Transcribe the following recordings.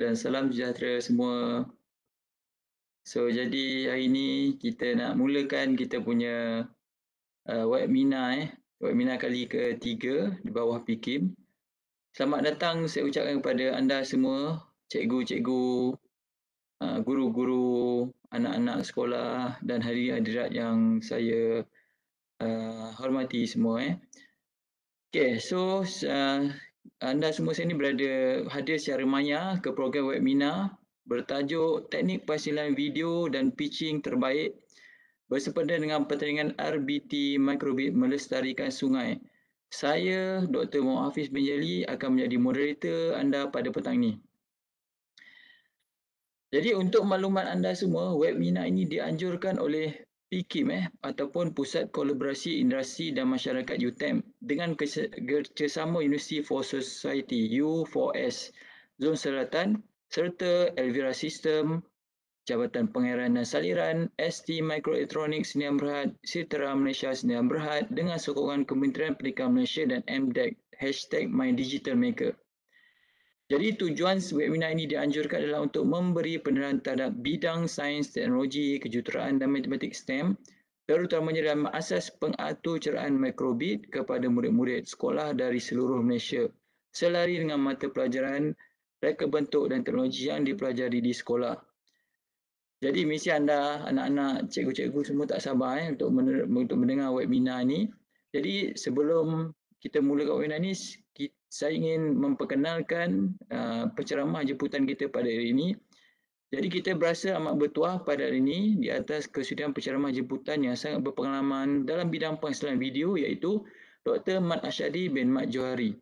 dan salam sejahtera semua. So, jadi hari ini kita nak mulakan kita punya webinar kali ketiga di bawah PKIM. Selamat datang saya ucapkan kepada anda semua, cikgu-cikgu, guru-guru, anak-anak sekolah dan hadirin-hadirat yang saya hormati semua. Okay, so anda semua sini berada hadir secara maya ke program webinar bertajuk Teknik Penghasilan Video dan Pitching Terbaik bersempena dengan pertandingan RBT Microbit Melestarikan Sungai. Saya, Dr. Muhammad Hafiz bin Jali akan menjadi moderator anda pada petang ini. Jadi untuk maklumat anda semua, webinar ini dianjurkan oleh PKIM ataupun Pusat Kolaborasi Industri dan Masyarakat UTM dengan kerjasama University for Society U4S Zon Selatan serta Elvira System, Jabatan Pengairan dan Saliran, ST Microelectronics Sdn Bhd, Sitera Malaysia Sdn Bhd dengan sokongan Kementerian Pendidikan Malaysia dan MDEC #MyDigitalMaker. Jadi tujuan webinar ini dianjurkan adalah untuk memberi penerangan terhadap bidang sains, teknologi, kejuruteraan dan matematik STEM, terutamanya dalam asas pengaturceraan mikrobit kepada murid-murid sekolah dari seluruh Malaysia, selari dengan mata pelajaran reka bentuk dan teknologi yang dipelajari di sekolah. Jadi mesti anda, anak-anak, cikgu-cikgu semua tak sabar untuk mendengar webinar ini. Jadi sebelum kita mulakan webinar ini, saya ingin memperkenalkan penceramah jemputan kita pada hari ini. Jadi kita berasa amat bertuah pada hari ini di atas kesudian penceramah jemputan yang sangat berpengalaman dalam bidang penghasilan video iaitu Dr. Mat Ashadi bin Mat Johari.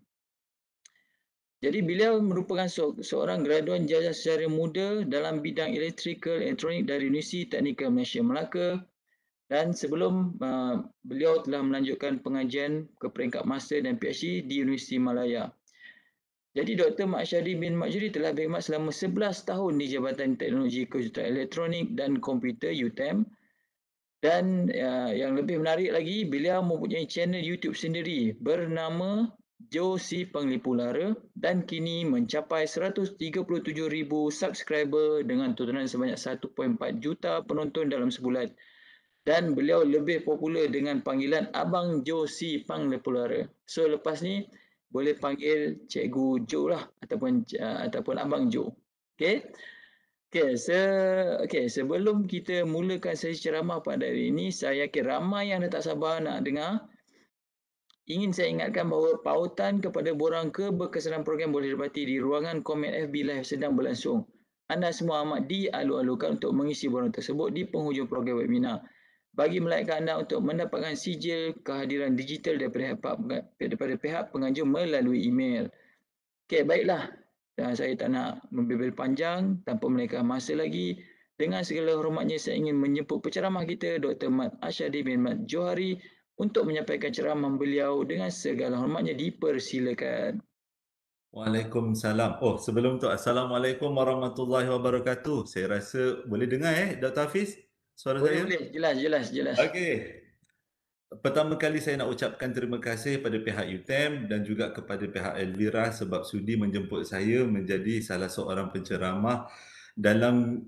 Jadi beliau merupakan seorang graduan jajah secara muda dalam bidang electrical elektronik dari Universiti Teknikal Malaysia Melaka dan sebelum beliau telah melanjutkan pengajian ke peringkat master dan PhD di Universiti Malaya. Jadi Dr. Mat Ashadi bin Mat Johari telah berkhidmat selama 11 tahun di Jabatan Teknologi Kejuruteraan Elektronik dan Komputer UTM. Dan yang lebih menarik lagi, beliau mempunyai channel YouTube sendiri bernama Josie Penglipu Lara dan kini mencapai 137,000 subscriber dengan tontonan sebanyak 1.4 juta penonton dalam sebulan. Dan beliau lebih popular dengan panggilan Abang Josie Penglipu Lara. So lepas ni boleh panggil Cikgu Jo lah ataupun Abang Jo. Okay. Sebelum kita mulakan sesi ceramah pada hari ini, saya yakin ramai yang dah tak sabar nak dengar. Ingin saya ingatkan bahawa pautan kepada borang keberkesanan program boleh didapati di ruangan komen FB Live sedang berlangsung. Anda semua amat dialu-alukan untuk mengisi borang tersebut di penghujung program webinar. Bagi melayakkan anda untuk mendapatkan sijil kehadiran digital daripada pihak penganjur melalui email. Okey, baiklah. Dan saya tak nak membebel panjang tanpa melengahkan masa lagi. Dengan segala hormatnya saya ingin menjemput penceramah kita Dr. Mat Ashadi bin Mat Johari untuk menyampaikan ceramah beliau dengan segala hormatnya dipersilakan. Waalaikumsalam. Oh, sebelum tu, Assalamualaikum warahmatullahi wabarakatuh. Saya rasa boleh dengar Dr. Hafiz suara saya? Boleh. Jelas. Okey. Pertama kali saya nak ucapkan terima kasih pada pihak UTM dan juga kepada pihak Elvira sebab sudi menjemput saya menjadi salah seorang penceramah dalam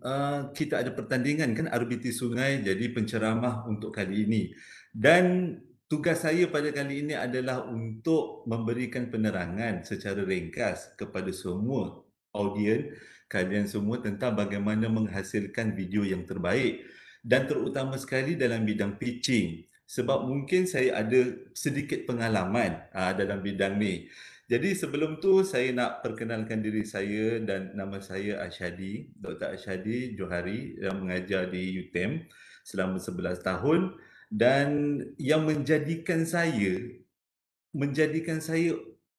kita ada pertandingan kan RBT Sungai jadi penceramah untuk kali ini. Dan tugas saya pada kali ini adalah untuk memberikan penerangan secara ringkas kepada semua audien kalian semua tentang bagaimana menghasilkan video yang terbaik dan terutama sekali dalam bidang pitching. Sebab mungkin saya ada sedikit pengalaman dalam bidang ni. Jadi sebelum tu saya nak perkenalkan diri saya dan nama saya Ashadi, Dr. Ashadi Johari yang mengajar di UTM selama 11 tahun dan yang menjadikan saya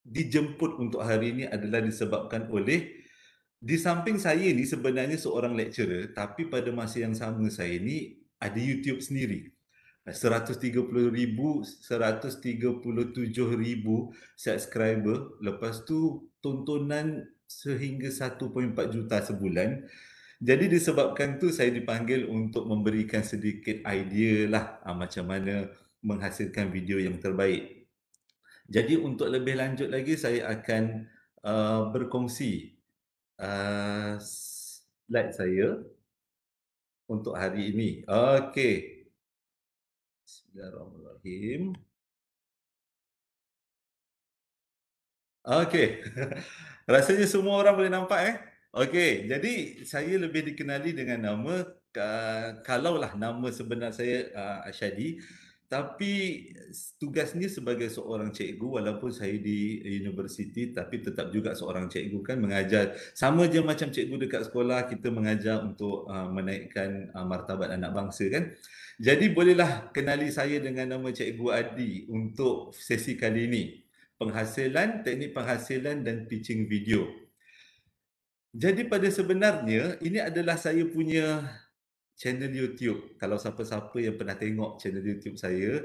dijemput untuk hari ini adalah disebabkan oleh di samping saya ni sebenarnya seorang lecturer tapi pada masa yang sama saya ni ada YouTube sendiri. 137,000 subscriber, lepas tu tontonan sehingga 1.4 juta sebulan. Jadi disebabkan tu saya dipanggil untuk memberikan sedikit idea lah macam mana menghasilkan video yang terbaik. Jadi untuk lebih lanjut lagi saya akan berkongsi Slide saya untuk hari ini. Okey. Bismillahirrahmanirrahim. Okey. Rasanya semua orang boleh nampak, eh? Okey, jadi saya lebih dikenali dengan nama, kalaulah nama sebenar saya, Asyadi, tapi tugasnya sebagai seorang cikgu walaupun saya di universiti tapi tetap juga seorang cikgu kan mengajar. Sama je macam cikgu dekat sekolah, kita mengajar untuk, menaikkan, martabat anak bangsa kan. Jadi bolehlah kenali saya dengan nama Cikgu Adi untuk sesi kali ini. Teknik penghasilan dan pitching video. Jadi pada sebenarnya ini adalah saya punya channel YouTube. Kalau siapa-siapa yang pernah tengok channel YouTube saya,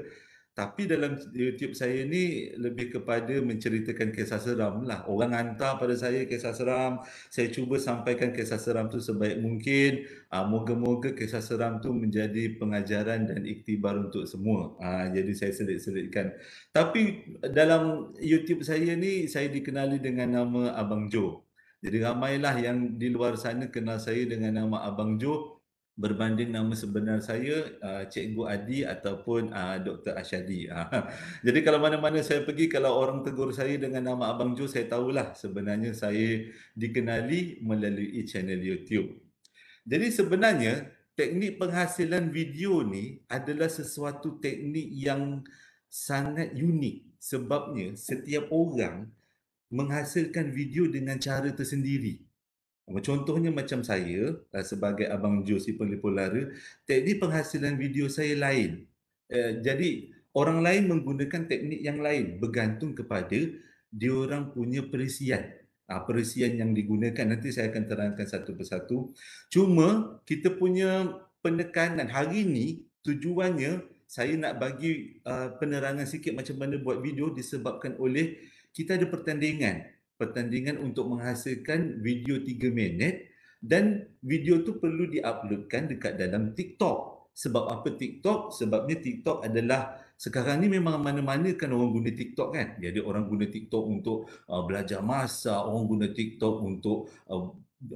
tapi dalam YouTube saya ni lebih kepada menceritakan kisah seram lah. Orang hantar pada saya kisah seram, saya cuba sampaikan kisah seram tu sebaik mungkin. Moga-moga kisah seram tu menjadi pengajaran dan iktibar untuk semua. Jadi saya selit-selitkan. Tapi dalam YouTube saya ni, saya dikenali dengan nama Abang Jo. Jadi ramailah yang di luar sana kenal saya dengan nama Abang Jo berbanding nama sebenar saya, Cikgu Adi ataupun, Doktor Asyadi. Jadi kalau mana-mana saya pergi, kalau orang tegur saya dengan nama Abang Jo, saya tahulah sebenarnya saya dikenali melalui channel YouTube. Jadi sebenarnya teknik penghasilan video ni adalah sesuatu teknik yang sangat unik sebabnya setiap orang menghasilkan video dengan cara tersendiri. Contohnya macam saya, sebagai Abang Jo si Pelipur Lara, teknik penghasilan video saya lain. Jadi orang lain menggunakan teknik yang lain bergantung kepada diorang punya perisian. Perisian yang digunakan nanti saya akan terangkan satu persatu. Cuma kita punya penekanan hari ini tujuannya saya nak bagi penerangan sikit macam mana buat video disebabkan oleh kita ada pertandingan untuk menghasilkan video 3 minit dan video tu perlu diuploadkan dekat dalam TikTok. Sebab apa TikTok? Sebabnya TikTok adalah sekarang ni memang mana-mana kan orang guna TikTok kan. Jadi orang guna TikTok untuk belajar masak, orang guna TikTok untuk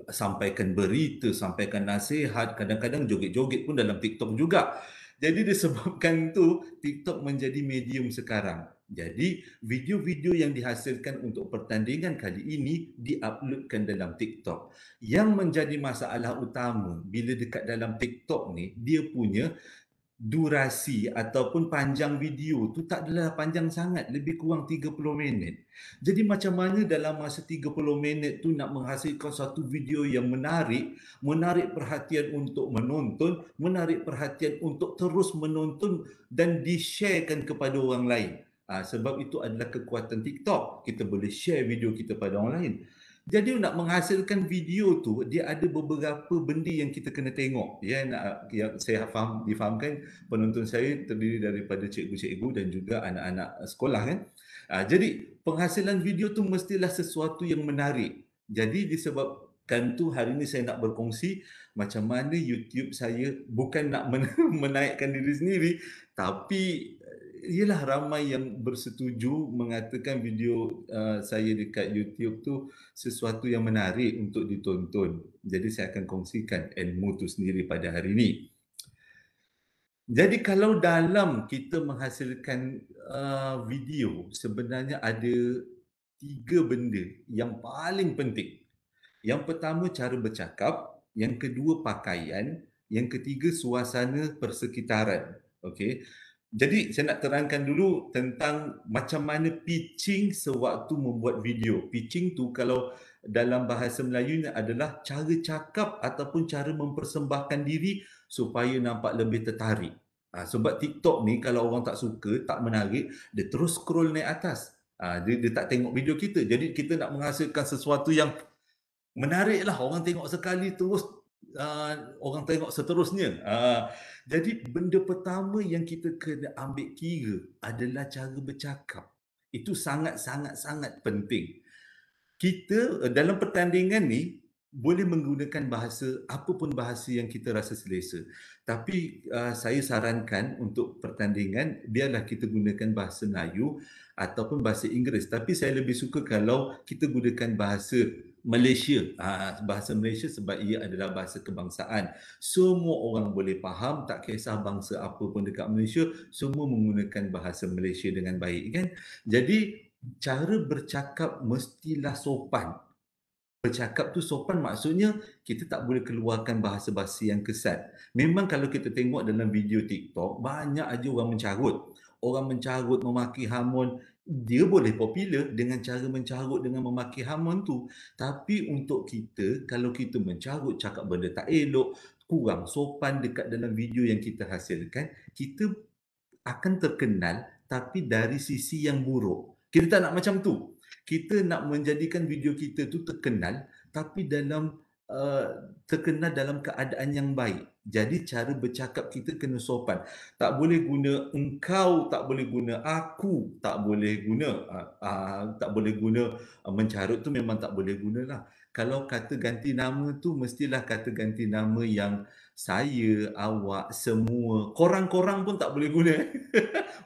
sampaikan berita, sampaikan nasihat, kadang-kadang joget-joget pun dalam TikTok juga. Jadi disebabkan tu TikTok menjadi medium sekarang. Jadi video-video yang dihasilkan untuk pertandingan kali ini diuploadkan dalam TikTok. Yang menjadi masalah utama bila dekat dalam TikTok ni, dia punya durasi ataupun panjang video tu tak adalah panjang sangat, lebih kurang 30 minit. Jadi macam mana dalam masa 30 minit tu nak menghasilkan satu video yang menarik, menarik perhatian untuk menonton, menarik perhatian untuk terus menonton dan di-sharekan kepada orang lain. Sebab itu adalah kekuatan TikTok. Kita boleh share video kita pada orang lain. Jadi nak menghasilkan video tu, dia ada beberapa benda yang kita kena tengok. Yang saya difahamkan penonton saya terdiri daripada cikgu-cikgu dan juga anak-anak sekolah kan. Jadi penghasilan video tu mestilah sesuatu yang menarik. Jadi disebabkan tu hari ini saya nak berkongsi macam mana YouTube saya bukan nak menaikkan diri sendiri, tapi ialah ramai yang bersetuju mengatakan video saya dekat YouTube tu sesuatu yang menarik untuk ditonton. Jadi saya akan kongsikan ilmu tu sendiri pada hari ini. Jadi kalau dalam kita menghasilkan video, sebenarnya ada 3 benda yang paling penting. Yang pertama cara bercakap, yang kedua pakaian, yang ketiga suasana persekitaran. Okey. Jadi saya nak terangkan dulu tentang macam mana pitching sewaktu membuat video. Pitching tu kalau dalam bahasa Melayunya adalah cara cakap ataupun cara mempersembahkan diri supaya nampak lebih tertarik. Sebab TikTok ni kalau orang tak suka, tak menarik, dia terus scroll naik atas. Dia tak tengok video kita. Jadi kita nak menghasilkan sesuatu yang menariklah, orang tengok sekali terus orang tengok seterusnya. Jadi benda pertama yang kita kena ambil kira adalah cara bercakap. Itu sangat penting. Kita dalam pertandingan ni boleh menggunakan bahasa, apapun bahasa yang kita rasa selesa. Tapi saya sarankan untuk pertandingan biarlah kita gunakan bahasa Melayu ataupun bahasa Inggeris. Tapi saya lebih suka kalau kita gunakan bahasa Malaysia, bahasa Malaysia sebab ia adalah bahasa kebangsaan. Semua orang boleh faham, tak kisah bangsa apa pun dekat Malaysia, semua menggunakan bahasa Malaysia dengan baik kan. Jadi cara bercakap mestilah sopan. Bercakap tu sopan maksudnya kita tak boleh keluarkan bahasa basi yang kesat. Memang kalau kita tengok dalam video TikTok, banyak aja orang mencarut. Orang mencarut, memaki hamun, dia boleh popular dengan cara mencarut dengan memaki hamun tu. Tapi untuk kita, kalau kita mencarut, cakap benda tak elok, kurang sopan dekat dalam video yang kita hasilkan, kita akan terkenal tapi dari sisi yang buruk. Kita tak nak macam tu. Kita nak menjadikan video kita tu terkenal tapi terkenal dalam keadaan yang baik. Jadi cara bercakap kita kena sopan. Tak boleh guna engkau, tak boleh guna aku, tak boleh guna mencarut tu memang tak boleh gunalah. Kalau kata ganti nama tu mestilah kata ganti nama yang saya, awak, semua, korang-korang pun tak boleh guna.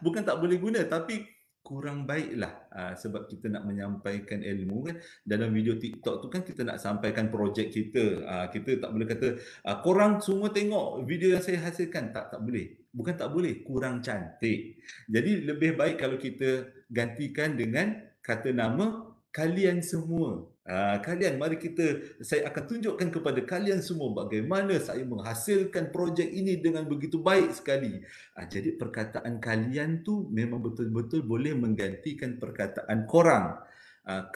Bukan tak boleh guna tapi kurang baiklah sebab kita nak menyampaikan ilmu kan. Dalam video TikTok tu kan kita nak sampaikan projek kita. Kita tak boleh kata korang semua tengok video yang saya hasilkan. Tak boleh. Bukan tak boleh, kurang cantik. Jadi lebih baik kalau kita gantikan dengan kata nama kalian semua. Kalian, mari saya akan tunjukkan kepada kalian semua bagaimana saya menghasilkan projek ini dengan begitu baik sekali. Jadi perkataan kalian tu memang betul-betul boleh menggantikan perkataan korang.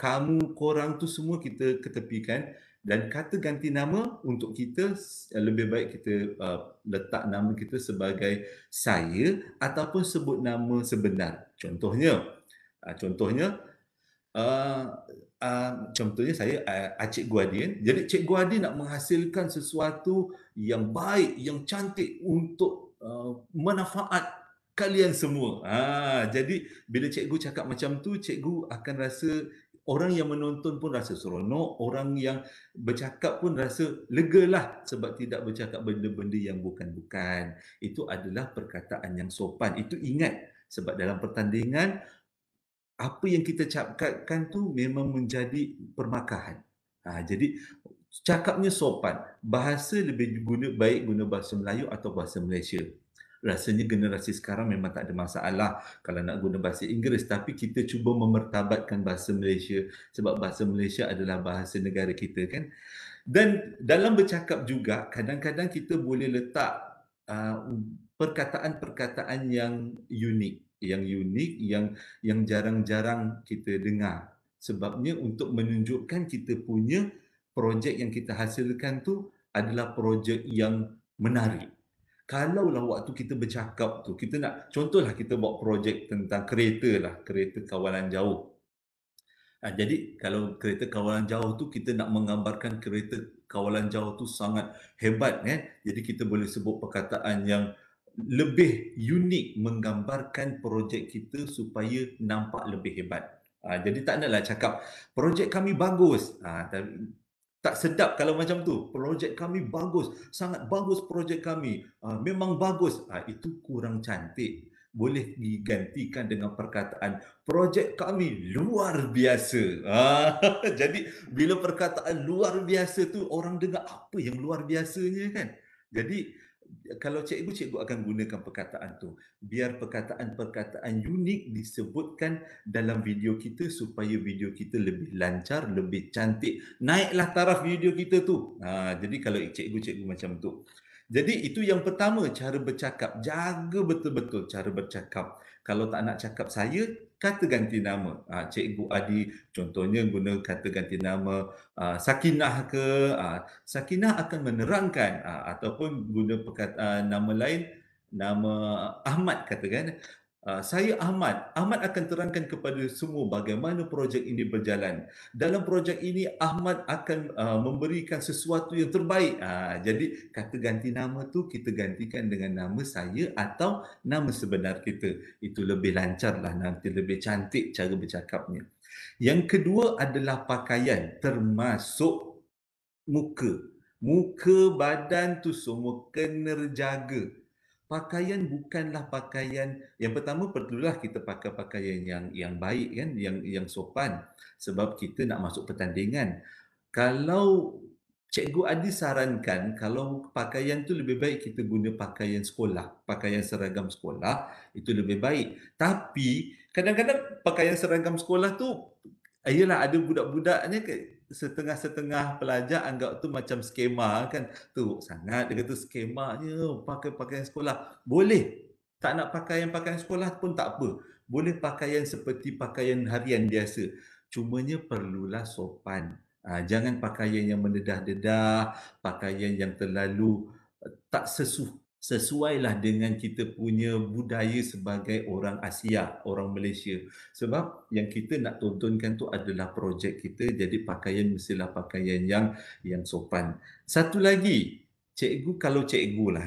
Kamu, korang tu semua kita ketepikan dan kata ganti nama untuk kita lebih baik kita letak nama kita sebagai saya ataupun sebut nama sebenar. Contohnya, contohnya saya Cikgu Adi kan. Jadi Cikgu Adi nak menghasilkan sesuatu yang baik, yang cantik untuk manfaat kalian semua. Jadi bila cikgu cakap macam tu, cikgu akan rasa orang yang menonton pun rasa seronok, orang yang bercakap pun rasa legalah sebab tidak bercakap benda-benda yang bukan-bukan. Itu adalah perkataan yang sopan. Itu ingat sebab dalam pertandingan apa yang kita cakapkan tu memang menjadi permakahan. Jadi cakapnya sopan. Bahasa lebih baik guna bahasa Melayu atau bahasa Malaysia. Rasanya generasi sekarang memang tak ada masalah kalau nak guna bahasa Inggeris, tapi kita cuba memertabatkan bahasa Malaysia sebab bahasa Malaysia adalah bahasa negara kita kan. Dan dalam bercakap juga kadang-kadang kita boleh letak perkataan-perkataan yang unik, yang jarang-jarang kita dengar. Sebabnya untuk menunjukkan kita punya projek yang kita hasilkan tu adalah projek yang menarik. Kalaulah waktu kita bercakap tu, contohlah kita buat projek tentang kereta kawalan jauh. Jadi kalau kereta kawalan jauh tu kita nak menggambarkan kereta kawalan jauh tu sangat hebat kan. Jadi kita boleh sebut perkataan yang lebih unik menggambarkan projek kita supaya nampak lebih hebat. Jadi tak naklah cakap projek kami bagus. Tak sedap kalau macam tu. Projek kami bagus, sangat bagus projek kami. Memang bagus. Itu kurang cantik. Boleh digantikan dengan perkataan projek kami luar biasa. Jadi bila perkataan luar biasa tu orang dengar apa yang luar biasanya kan. Jadi kalau cikgu akan gunakan perkataan tu. Biar perkataan-perkataan unik disebutkan dalam video kita supaya video kita lebih lancar, lebih cantik. Naiklah taraf video kita tu. Jadi kalau cikgu macam tu. Jadi itu yang pertama, cara bercakap. Jaga betul-betul cara bercakap. Kalau tak nak cakap saya, kata ganti nama. Cikgu Adi contohnya guna kata ganti nama Sakinah ke. Sakinah akan menerangkan ataupun guna perkataan nama lain, nama Ahmad katakan. Saya Ahmad. Ahmad akan terangkan kepada semua bagaimana projek ini berjalan. Dalam projek ini Ahmad akan memberikan sesuatu yang terbaik. Jadi kata ganti nama tu kita gantikan dengan nama saya atau nama sebenar kita. Itu lebih lancarlah nanti, lebih cantik cara bercakapnya. Yang kedua adalah pakaian termasuk muka. Muka, badan tu semua kena jaga. Pakaian bukanlah pakaian, yang pertama perlulah kita pakai pakaian yang baik kan, yang sopan sebab kita nak masuk pertandingan. Kalau Cikgu Adi sarankan kalau pakaian tu lebih baik kita guna pakaian sekolah, pakaian seragam sekolah, itu lebih baik. Tapi kadang-kadang pakaian seragam sekolah tu, yelah ada budak-budaknya setengah-setengah pelajar anggap tu macam skema kan. Teruk sangat dia kata skemanya pakai pakaian sekolah. Boleh, tak nak pakaian sekolah pun tak apa. Boleh pakaian seperti pakaian harian biasa. Cumanya perlulah sopan. Jangan pakaian yang mendedah-dedah, pakaian yang terlalu tak sesuailah dengan kita punya budaya sebagai orang Asia, orang Malaysia. Sebab yang kita nak tontonkan tu adalah projek kita, jadi pakaian mestilah pakaian yang sopan. Satu lagi, cikgu kalau cikgu lah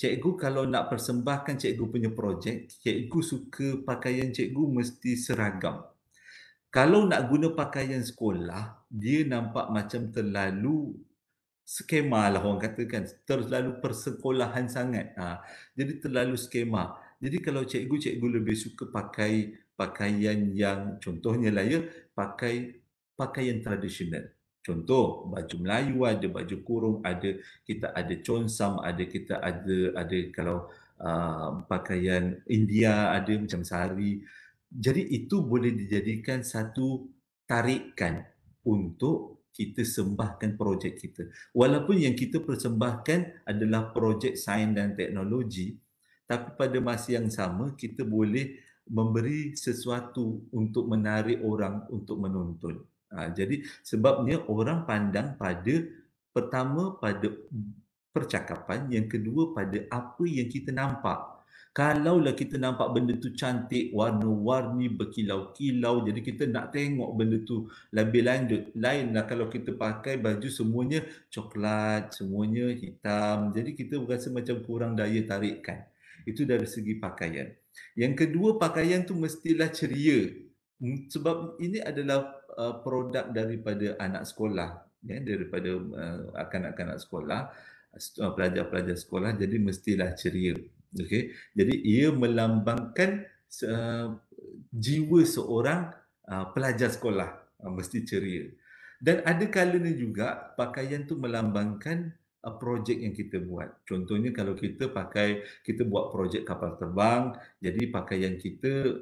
cikgu kalau nak persembahkan cikgu punya projek, cikgu suka pakaian cikgu mesti seragam. Kalau nak guna pakaian sekolah, dia nampak macam terlalu skema lah orang katakan, terlalu persekolahan sangat. Jadi terlalu skema. Jadi kalau cikgu lebih suka pakai pakaian yang contohnya lah pakai pakaian tradisional. Contoh, baju Melayu ada, baju kurung ada, kita ada consam, kita ada kalau pakaian India ada macam sari. Jadi itu boleh dijadikan satu tarikan untuk kita sembahkan projek kita. Walaupun yang kita persembahkan adalah projek sains dan teknologi, tapi pada masa yang sama kita boleh memberi sesuatu untuk menarik orang untuk menonton. Jadi sebabnya orang pandang pertama pada percakapan, yang kedua pada apa yang kita nampak. Kalaulah kita nampak benda tu cantik, warna-warni, berkilau-kilau, jadi kita nak tengok benda tu lebih lanjut. Lainlah kalau kita pakai baju semuanya coklat, semuanya hitam. Jadi kita rasa macam kurang daya tarikan. Itu dari segi pakaian. Yang kedua, pakaian tu mestilah ceria. Sebab ini adalah produk daripada anak sekolah, daripada kanak-kanak sekolah, pelajar-pelajar sekolah, jadi mestilah ceria. Okey. Jadi ia melambangkan jiwa seorang pelajar sekolah, mesti ceria. Dan ada kalanya juga pakaian tu melambangkan projek yang kita buat. Contohnya kalau kita buat projek kapal terbang, jadi pakaian kita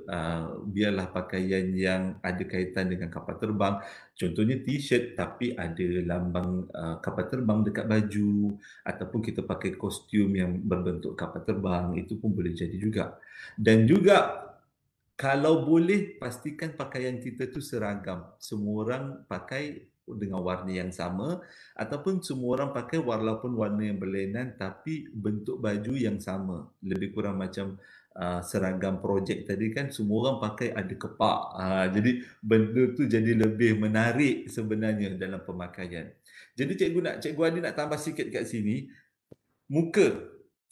biarlah pakaian yang ada kaitan dengan kapal terbang. Contohnya t-shirt tapi ada lambang kapal terbang dekat baju, ataupun kita pakai kostum yang berbentuk kapal terbang, itu pun boleh jadi juga. Dan juga kalau boleh pastikan pakaian kita tu seragam. Semua orang pakai dengan warna yang sama, ataupun semua orang pakai walaupun warna yang berlainan tapi bentuk baju yang sama. Lebih kurang macam seragam projek tadi kan, semua orang pakai ada kepak. Jadi benda tu jadi lebih menarik sebenarnya dalam pemakaian. Jadi Cikgu Adi nak tambah sikit kat sini, muka.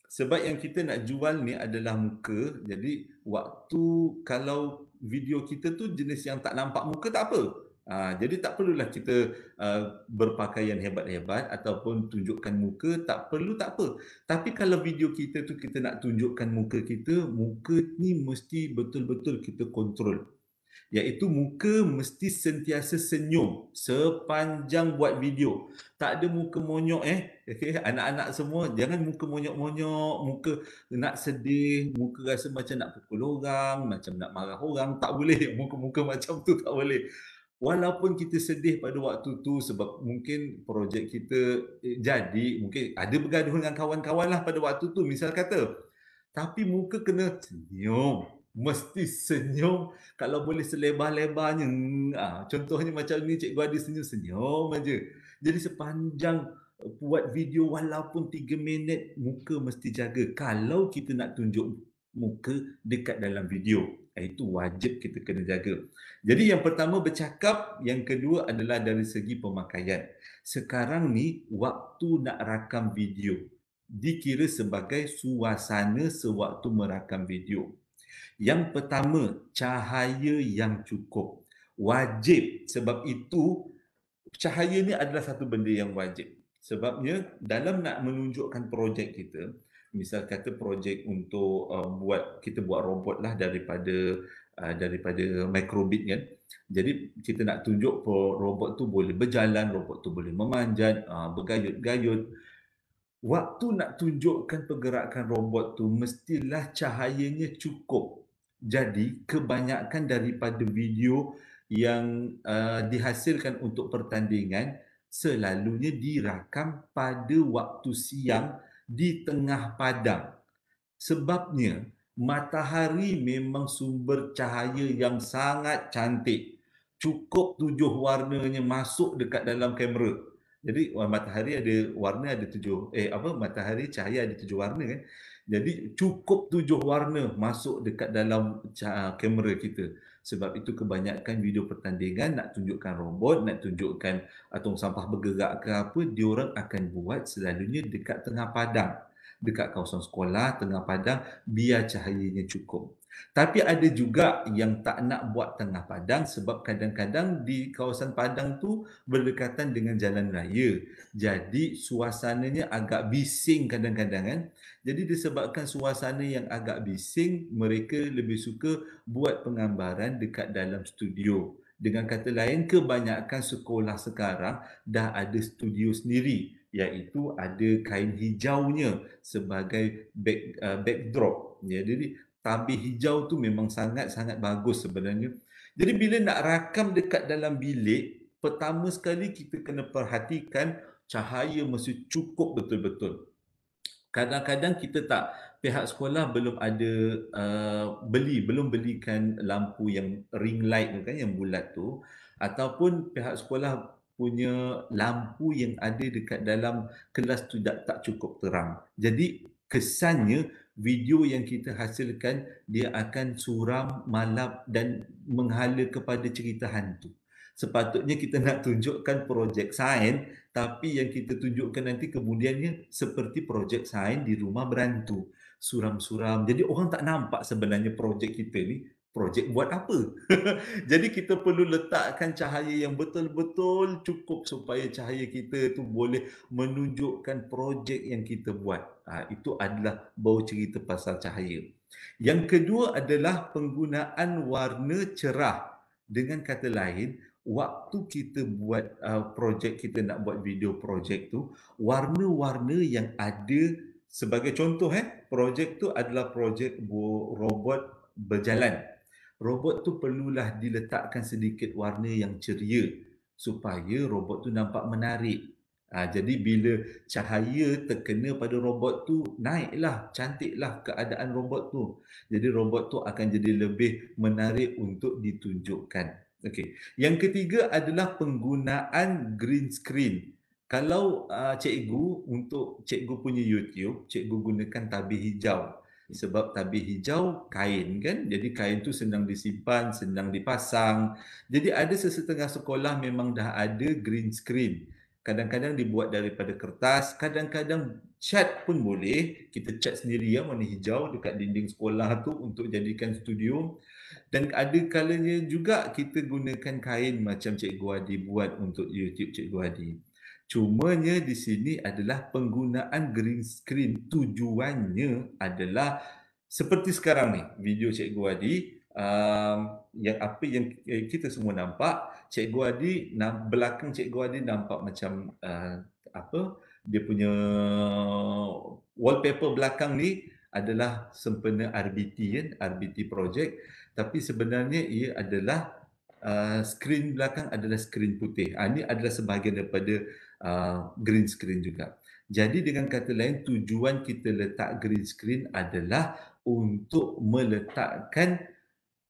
Sebab yang kita nak jual ni adalah muka. Jadi waktu kalau video kita tu jenis yang tak nampak muka tak apa. Jadi tak perlulah kita berpakaian hebat-hebat ataupun tunjukkan muka, tak perlu, tak apa. Tapi kalau video kita tu kita nak tunjukkan muka ni mesti betul-betul kita kontrol. Iaitu muka mesti sentiasa senyum sepanjang buat video. Tak ada muka monyok okay? Anak-anak semua jangan muka monyok-monyok, muka nak sedih, muka rasa macam nak pukul orang, macam nak marah orang, tak boleh. Muka-muka macam tu tak boleh. Walaupun kita sedih pada waktu tu sebab mungkin projek kita jadi, mungkin ada bergaduh dengan kawan-kawan lah pada waktu tu misal kata. Tapi muka kena senyum. Mesti senyum, kalau boleh selebar-lebarnya. Contohnya macam ni Cikgu Adi senyum aja. Jadi sepanjang buat video walaupun 3 minit, muka mesti jaga. Kalau kita nak tunjuk muka dekat dalam video, itu wajib kita kena jaga. Jadi yang pertama bercakap, yang kedua adalah dari segi pemakaian. Sekarang ni waktu nak rakam video dikira sebagai suasana sewaktu merakam video. Yang pertama, cahaya yang cukup. Wajib. Sebab itu, cahaya ni adalah satu benda yang wajib. Sebabnya, dalam nak menunjukkan projek kita, misal kata projek untuk kita buat robot lah daripada daripada microbit kan. Jadi kita nak tunjuk robot tu boleh berjalan, robot tu boleh memanjat, bergayut-gayut. Waktu nak tunjukkan pergerakan robot tu mestilah cahayanya cukup. Jadi kebanyakan daripada video yang dihasilkan untuk pertandingan selalunya dirakam pada waktu siang di tengah padang. Sebabnya matahari memang sumber cahaya yang sangat cantik. Cukup 7 warnanya masuk dekat dalam kamera. Jadi matahari ada warna ada 7 matahari cahaya ada 7 warna kan. Jadi cukup 7 warna masuk dekat dalam kamera kita. Sebab itu kebanyakan video pertandingan nak tunjukkan robot, nak tunjukkan tong sampah bergerak ke apa, diorang akan buat selalunya dekat tengah padang, dekat kawasan sekolah, tengah padang, biar cahayanya cukup. Tapi ada juga yang tak nak buat tengah padang sebab kadang-kadang di kawasan padang tu berdekatan dengan jalan raya. Jadi suasananya agak bising kadang-kadang kan. Jadi disebabkan suasana yang agak bising, mereka lebih suka buat penggambaran dekat dalam studio. Dengan kata lain, kebanyakan sekolah sekarang dah ada studio sendiri, iaitu ada kain hijaunya sebagai backdrop. Ya, jadi tabir hijau tu memang sangat-sangat bagus sebenarnya. Jadi bila nak rakam dekat dalam bilik, pertama sekali kita kena perhatikan cahaya mesti cukup betul-betul. Kadang-kadang kita pihak sekolah belum ada belum belikan lampu yang ring light tu kan, yang bulat tu, ataupun pihak sekolah punya lampu yang ada dekat dalam kelas tu tak cukup terang. Jadi kesannya video yang kita hasilkan dia akan suram, malap dan menghala kepada cerita hantu. Sepatutnya kita nak tunjukkan projek sains, tapi yang kita tunjukkan nanti kemudiannya seperti projek sains di rumah berantu. Suram-suram. Jadi orang tak nampak sebenarnya projek kita ni projek buat apa. Jadi kita perlu letakkan cahaya yang betul-betul cukup supaya cahaya kita tu boleh menunjukkan projek yang kita buat. Itu adalah bau cerita pasal cahaya. Yang kedua adalah penggunaan warna cerah. Dengan kata lain, waktu kita buat projek, kita nak buat video projek tu, warna-warna yang ada, sebagai contoh projek tu adalah projek robot berjalan. Robot tu perlulah diletakkan sedikit warna yang ceria supaya robot tu nampak menarik. Jadi bila cahaya terkena pada robot tu, naiklah, cantiklah keadaan robot tu. Jadi robot tu akan jadi lebih menarik untuk ditunjukkan. Okey. Yang ketiga adalah penggunaan green screen. Kalau cikgu, untuk cikgu punya YouTube, cikgu gunakan tabir hijau. Sebab tabir hijau kain kan, jadi kain tu senang disimpan, senang dipasang. Jadi ada sesetengah sekolah memang dah ada green screen. Kadang-kadang dibuat daripada kertas, kadang-kadang cat pun boleh. Kita cat sendiri warna hijau dekat dinding sekolah tu untuk jadikan studio. Dan ada kalanya juga kita gunakan kain macam Cikgu Hadi buat untuk YouTube Cikgu Hadi. Cumanya di sini adalah penggunaan green screen, tujuannya adalah seperti sekarang ni, video Cikgu Hadi, yang apa yang kita semua nampak, Cikgu Hadi, belakang Cikgu Hadi nampak macam dia punya wallpaper belakang ni adalah sempena RBT kan, RBT project, tapi sebenarnya ia adalah skrin belakang adalah skrin putih. Ini adalah sebahagian daripada green screen juga. Jadi dengan kata lain, tujuan kita letak green screen adalah untuk meletakkan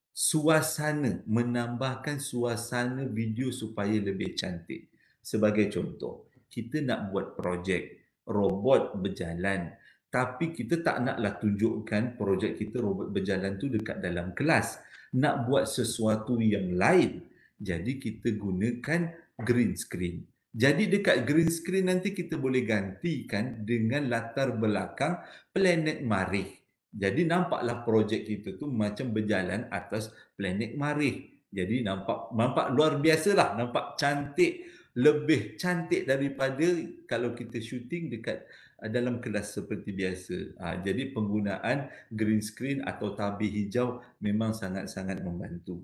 suasana, menambahkan suasana video supaya lebih cantik. Sebagai contoh, kita nak buat projek robot berjalan, tapi kita tak naklah tunjukkan projek kita robot berjalan tu dekat dalam kelas. Nak buat sesuatu yang lain, jadi kita gunakan green screen. Jadi dekat green screen nanti kita boleh gantikan dengan latar belakang planet Marikh. Jadi nampaklah projek kita tu macam berjalan atas planet Marikh. Jadi nampak luar biasalah, nampak cantik lebih cantik daripada kalau kita syuting dekat dalam kelas seperti biasa. Jadi penggunaan green screen atau tabir hijau memang sangat-sangat membantu.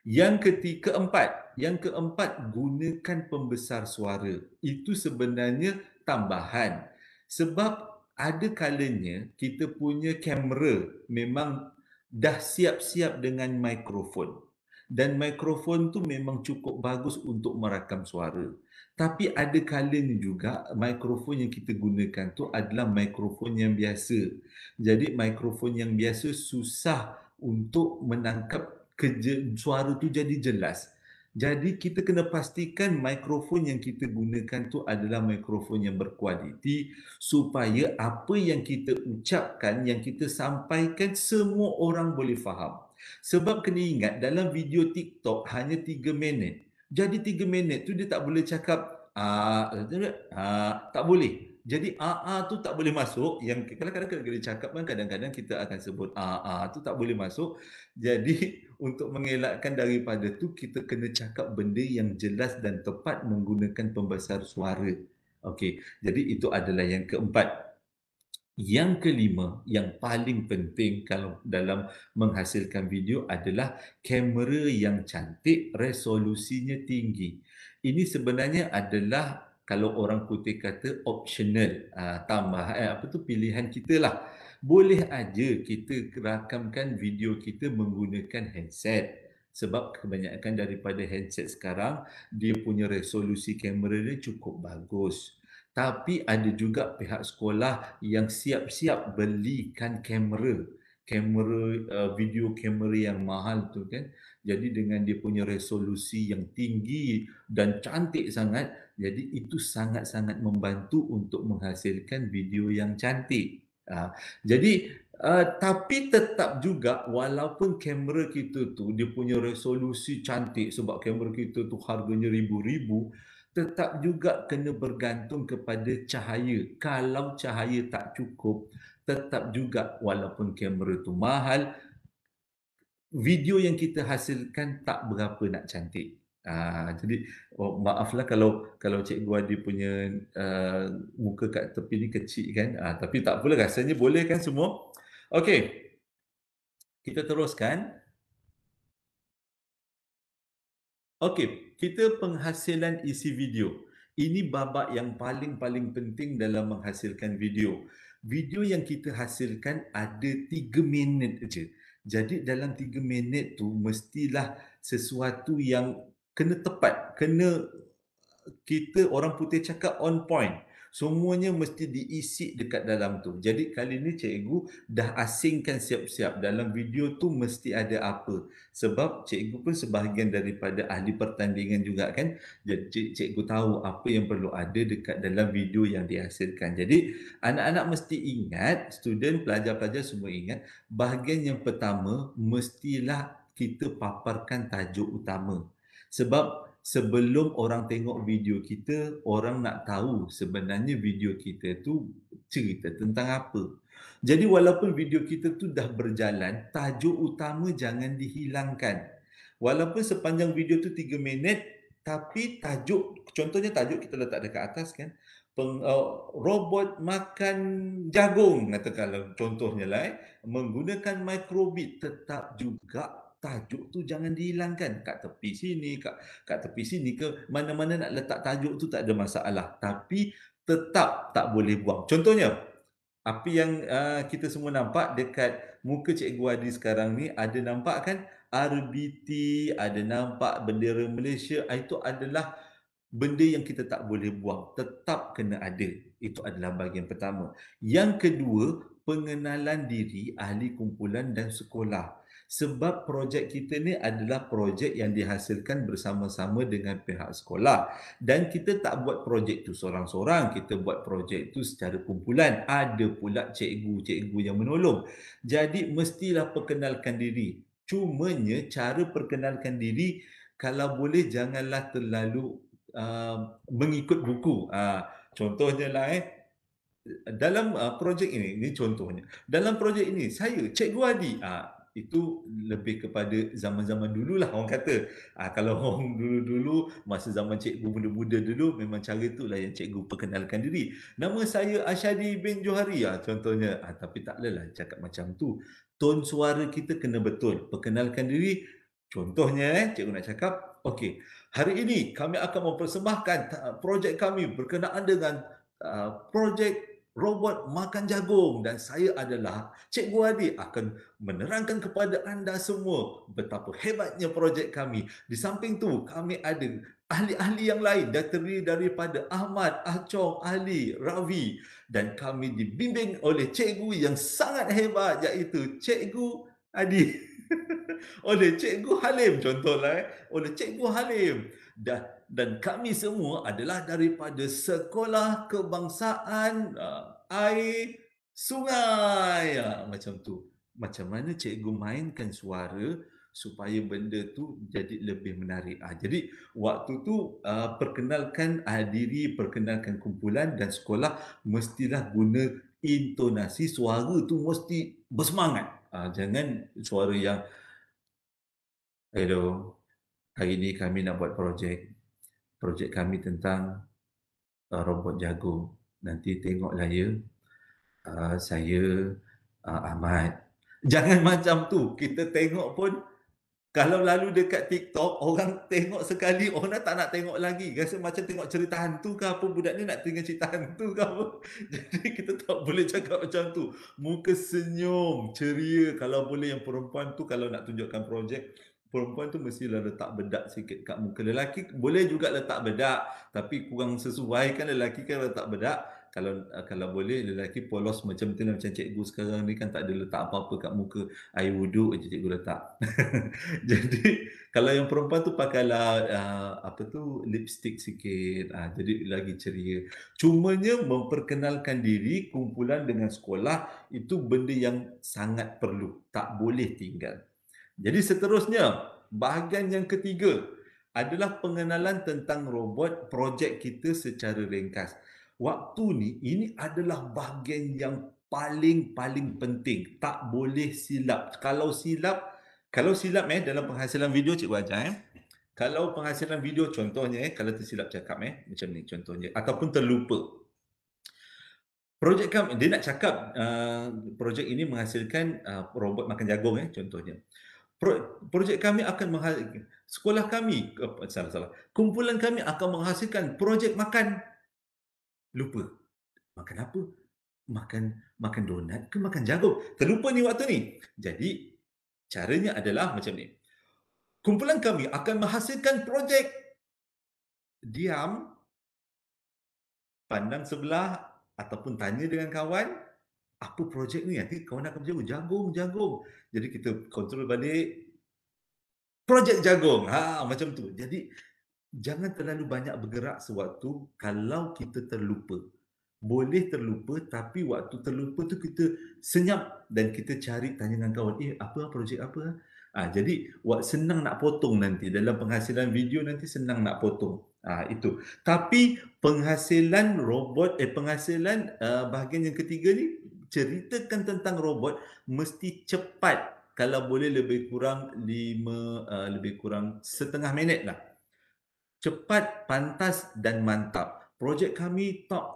Yang keempat, gunakan pembesar suara. Itu sebenarnya tambahan. Sebab ada kalanya kita punya kamera memang dah siap-siap dengan mikrofon. Dan mikrofon tu memang cukup bagus untuk merakam suara. Tapi ada kalanya juga mikrofon yang kita gunakan tu adalah mikrofon yang biasa. Jadi mikrofon yang biasa susah untuk menangkap suara tu jadi jelas. Jadi kita kena pastikan mikrofon yang kita gunakan tu adalah mikrofon yang berkualiti supaya apa yang kita ucapkan, yang kita sampaikan semua orang boleh faham. Sebab kena ingat dalam video TikTok hanya 3 minit. Jadi 3 minit tu dia tak boleh cakap tak boleh. Jadi tu tak boleh masuk. Yang kadang-kadang kita cakap kan kadang-kadang kita akan sebut tu tak boleh masuk. Jadi untuk mengelakkan daripada tu kita kena cakap benda yang jelas dan tepat menggunakan pembesar suara. Okey, jadi itu adalah yang keempat. Yang kelima, yang paling penting kalau dalam menghasilkan video adalah kamera yang cantik, resolusinya tinggi. Ini sebenarnya adalah kalau orang putih kata optional, pilihan kita lah. Boleh aja kita rakamkan video kita menggunakan handset. Sebab kebanyakan daripada handset sekarang, dia punya resolusi kamera dia cukup bagus. Tapi ada juga pihak sekolah yang siap-siap belikan video kamera yang mahal tu kan. Jadi dengan dia punya resolusi yang tinggi dan cantik sangat, jadi itu sangat-sangat membantu untuk menghasilkan video yang cantik. Tapi tetap juga walaupun kamera kita tu dia punya resolusi cantik sebab kamera kita tu harganya ribu-ribu, tetap juga kena bergantung kepada cahaya. Kalau cahaya tak cukup, tetap juga walaupun kamera tu mahal, video yang kita hasilkan tak berapa nak cantik. Jadi maaflah kalau Cikgu Adi punya muka kat tepi ni kecil kan. Tapi tak apalah, rasanya boleh kan semua? Okey, kita teruskan. Okey, kita penghasilan isi video. Ini babak yang paling penting dalam menghasilkan video. Video yang kita hasilkan ada 3 minit saja. Jadi dalam 3 minit tu mestilah sesuatu yang kena tepat, kena kita orang putih cakap on point. Semuanya mesti diisi dekat dalam tu. Jadi kali ni cikgu dah asingkan siap-siap dalam video tu mesti ada apa. Sebab cikgu pun sebahagian daripada ahli pertandingan juga kan. Jadi cikgu tahu apa yang perlu ada dekat dalam video yang dihasilkan. Jadi anak-anak mesti ingat, student, pelajar-pelajar semua ingat, bahagian yang pertama mestilah kita paparkan tajuk utama. Sebab sebelum orang tengok video kita, orang nak tahu sebenarnya video kita tu cerita tentang apa. Jadi walaupun video kita tu dah berjalan, tajuk utama jangan dihilangkan. Walaupun sepanjang video tu 3 minit, tapi contohnya tajuk kita letak dekat atas kan, robot makan jagung, katakanlah contohnya lah menggunakan microbit, tetap juga tajuk tu jangan dihilangkan. Kat tepi sini, kat tepi sini ke mana-mana nak letak tajuk tu tak ada masalah. Tapi tetap tak boleh buang. Contohnya, apa yang kita semua nampak dekat muka Cikgu Adi sekarang ni, ada nampak kan RBT, ada nampak bendera Malaysia, itu adalah benda yang kita tak boleh buang. Tetap kena ada. Itu adalah bahagian pertama. Yang kedua, pengenalan diri ahli kumpulan dan sekolah. Sebab projek kita ni adalah projek yang dihasilkan bersama-sama dengan pihak sekolah. Dan kita tak buat projek tu seorang-seorang, kita buat projek tu secara kumpulan. Ada pula cikgu-cikgu yang menolong. Jadi mestilah perkenalkan diri. Cumanya cara perkenalkan diri kalau boleh janganlah terlalu mengikut buku. Contohnya lah dalam projek ini contohnya. Dalam projek ini saya Cikgu Adi. itu lebih kepada zaman-zaman dululah orang kata. Kalau orang dulu-dulu, masa zaman cikgu muda-muda dulu, memang cara itulah yang cikgu perkenalkan diri. "Nama saya Asyadi bin Johari," contohnya. Tapi tak leh cakap macam tu. Tone suara kita kena betul. Perkenalkan diri, contohnya cikgu nak cakap, "Okey, hari ini kami akan mempersembahkan projek kami berkenaan dengan projek robot makan jagung dan saya adalah Cikgu Adi akan menerangkan kepada anda semua betapa hebatnya projek kami. Di samping tu, kami ada ahli-ahli yang lain yang terdiri daripada Ahmad, Achong, Ali, Ravi dan kami dibimbing oleh cikgu yang sangat hebat iaitu Cikgu Adi." Oleh Cikgu Halim contohlah oleh Cikgu Halim dan kami semua adalah daripada Sekolah Kebangsaan Air Sungai. Macam tu. Macam mana cikgu mainkan suara supaya benda tu jadi lebih menarik. Jadi waktu tu perkenalkan diri, perkenalkan kumpulan dan sekolah mestilah guna intonasi suara tu mesti bersemangat. Jangan suara yang "Hello, hari ini kami nak buat projek. Projek kami tentang robot jagung. Nanti tengoklah ya. Saya Ahmad." Jangan macam tu. Kita tengok pun kalau lalu dekat TikTok, orang tengok sekali, orang dah tak nak tengok lagi. Rasa macam tengok cerita hantu ke apa, budak ni nak tengok cerita hantu ke apa. Jadi kita tak boleh cakap macam tu. Muka senyum, ceria. Kalau boleh yang perempuan tu kalau nak tunjukkan projek, perempuan tu mestilah letak bedak sikit kat muka. Lelaki boleh juga letak bedak, tapi kurang sesuai kan lelaki kan letak bedak. Kalau boleh lelaki polos macam tu macam cikgu sekarang ni kan tak ada letak apa-apa kat muka. Air wuduk je cikgu letak. Jadi kalau yang perempuan tu pakailah apa tu lipstick sikit, jadi lagi ceria. Cumanya memperkenalkan diri kumpulan dengan sekolah itu benda yang sangat perlu, tak boleh tinggal. Jadi seterusnya, bahagian yang ketiga adalah pengenalan tentang robot projek kita secara ringkas. Waktu ni, ini adalah bahagian yang paling penting. Tak boleh silap. Kalau silap dalam penghasilan video cikgu ajar Kalau penghasilan video contohnya kalau tersilap cakap macam ni contohnya ataupun terlupa. Projek kami dia nak cakap projek ini menghasilkan robot makan jagung contohnya. Projek kami akan sekolah kami salah. Kumpulan kami akan menghasilkan projek makan lupa. Makan apa? Makan donat ke makan jagung? Terlupa ni waktu ni. Jadi caranya adalah macam ni. Kumpulan kami akan menghasilkan projek diam, pandang sebelah ataupun tanya dengan kawan, apa projek ni? Nanti kawan akan berjawab, jagung. Jadi kita kontrol balik, projek jagung. Macam tu. Jadi jangan terlalu banyak bergerak sewaktu kalau kita terlupa. Boleh terlupa tapi waktu terlupa tu kita senyap dan kita cari tanya dengan kawan, apa projek apa? Jadi senang nak potong nanti dalam penghasilan video nanti senang nak potong. Itu. Tapi penghasilan robot penghasilan bahagian yang ketiga ni ceritakan tentang robot mesti cepat. Kalau boleh lebih kurang setengah minit lah. Cepat, pantas dan mantap. Projek kami top.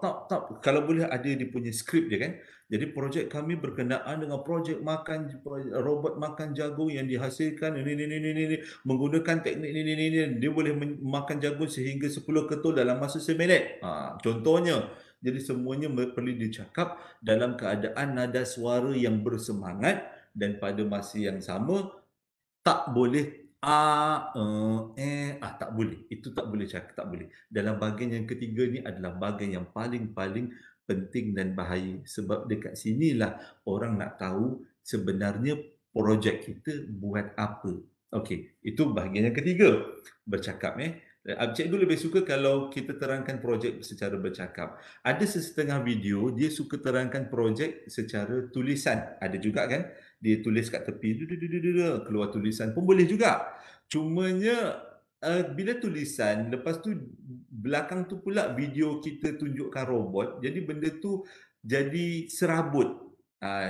Kalau boleh ada dia punya skrip dia kan. Jadi projek kami berkenaan dengan projek robot makan jagung yang dihasilkan ini menggunakan teknik ini. Dia boleh makan jagung sehingga 10 ketul dalam masa seminit. Contohnya. Jadi semuanya perlu dicakap dalam keadaan nada suara yang bersemangat dan pada masa yang sama tak boleh tak boleh. Itu tak boleh cakap, tak boleh. Dalam bahagian yang ketiga ni adalah bahagian yang paling penting dan bahaya. Sebab dekat sinilah orang nak tahu sebenarnya projek kita buat apa. Okey, itu bahagian yang ketiga. Bercakap Cikgu lebih suka kalau kita terangkan projek secara bercakap. Ada setengah video dia suka terangkan projek secara tulisan. Ada juga kan? Dia tulis kat tepi, keluar tulisan pun boleh juga. Cumanya bila tulisan, lepas tu belakang tu pula video kita tunjukkan robot, jadi benda tu jadi serabut.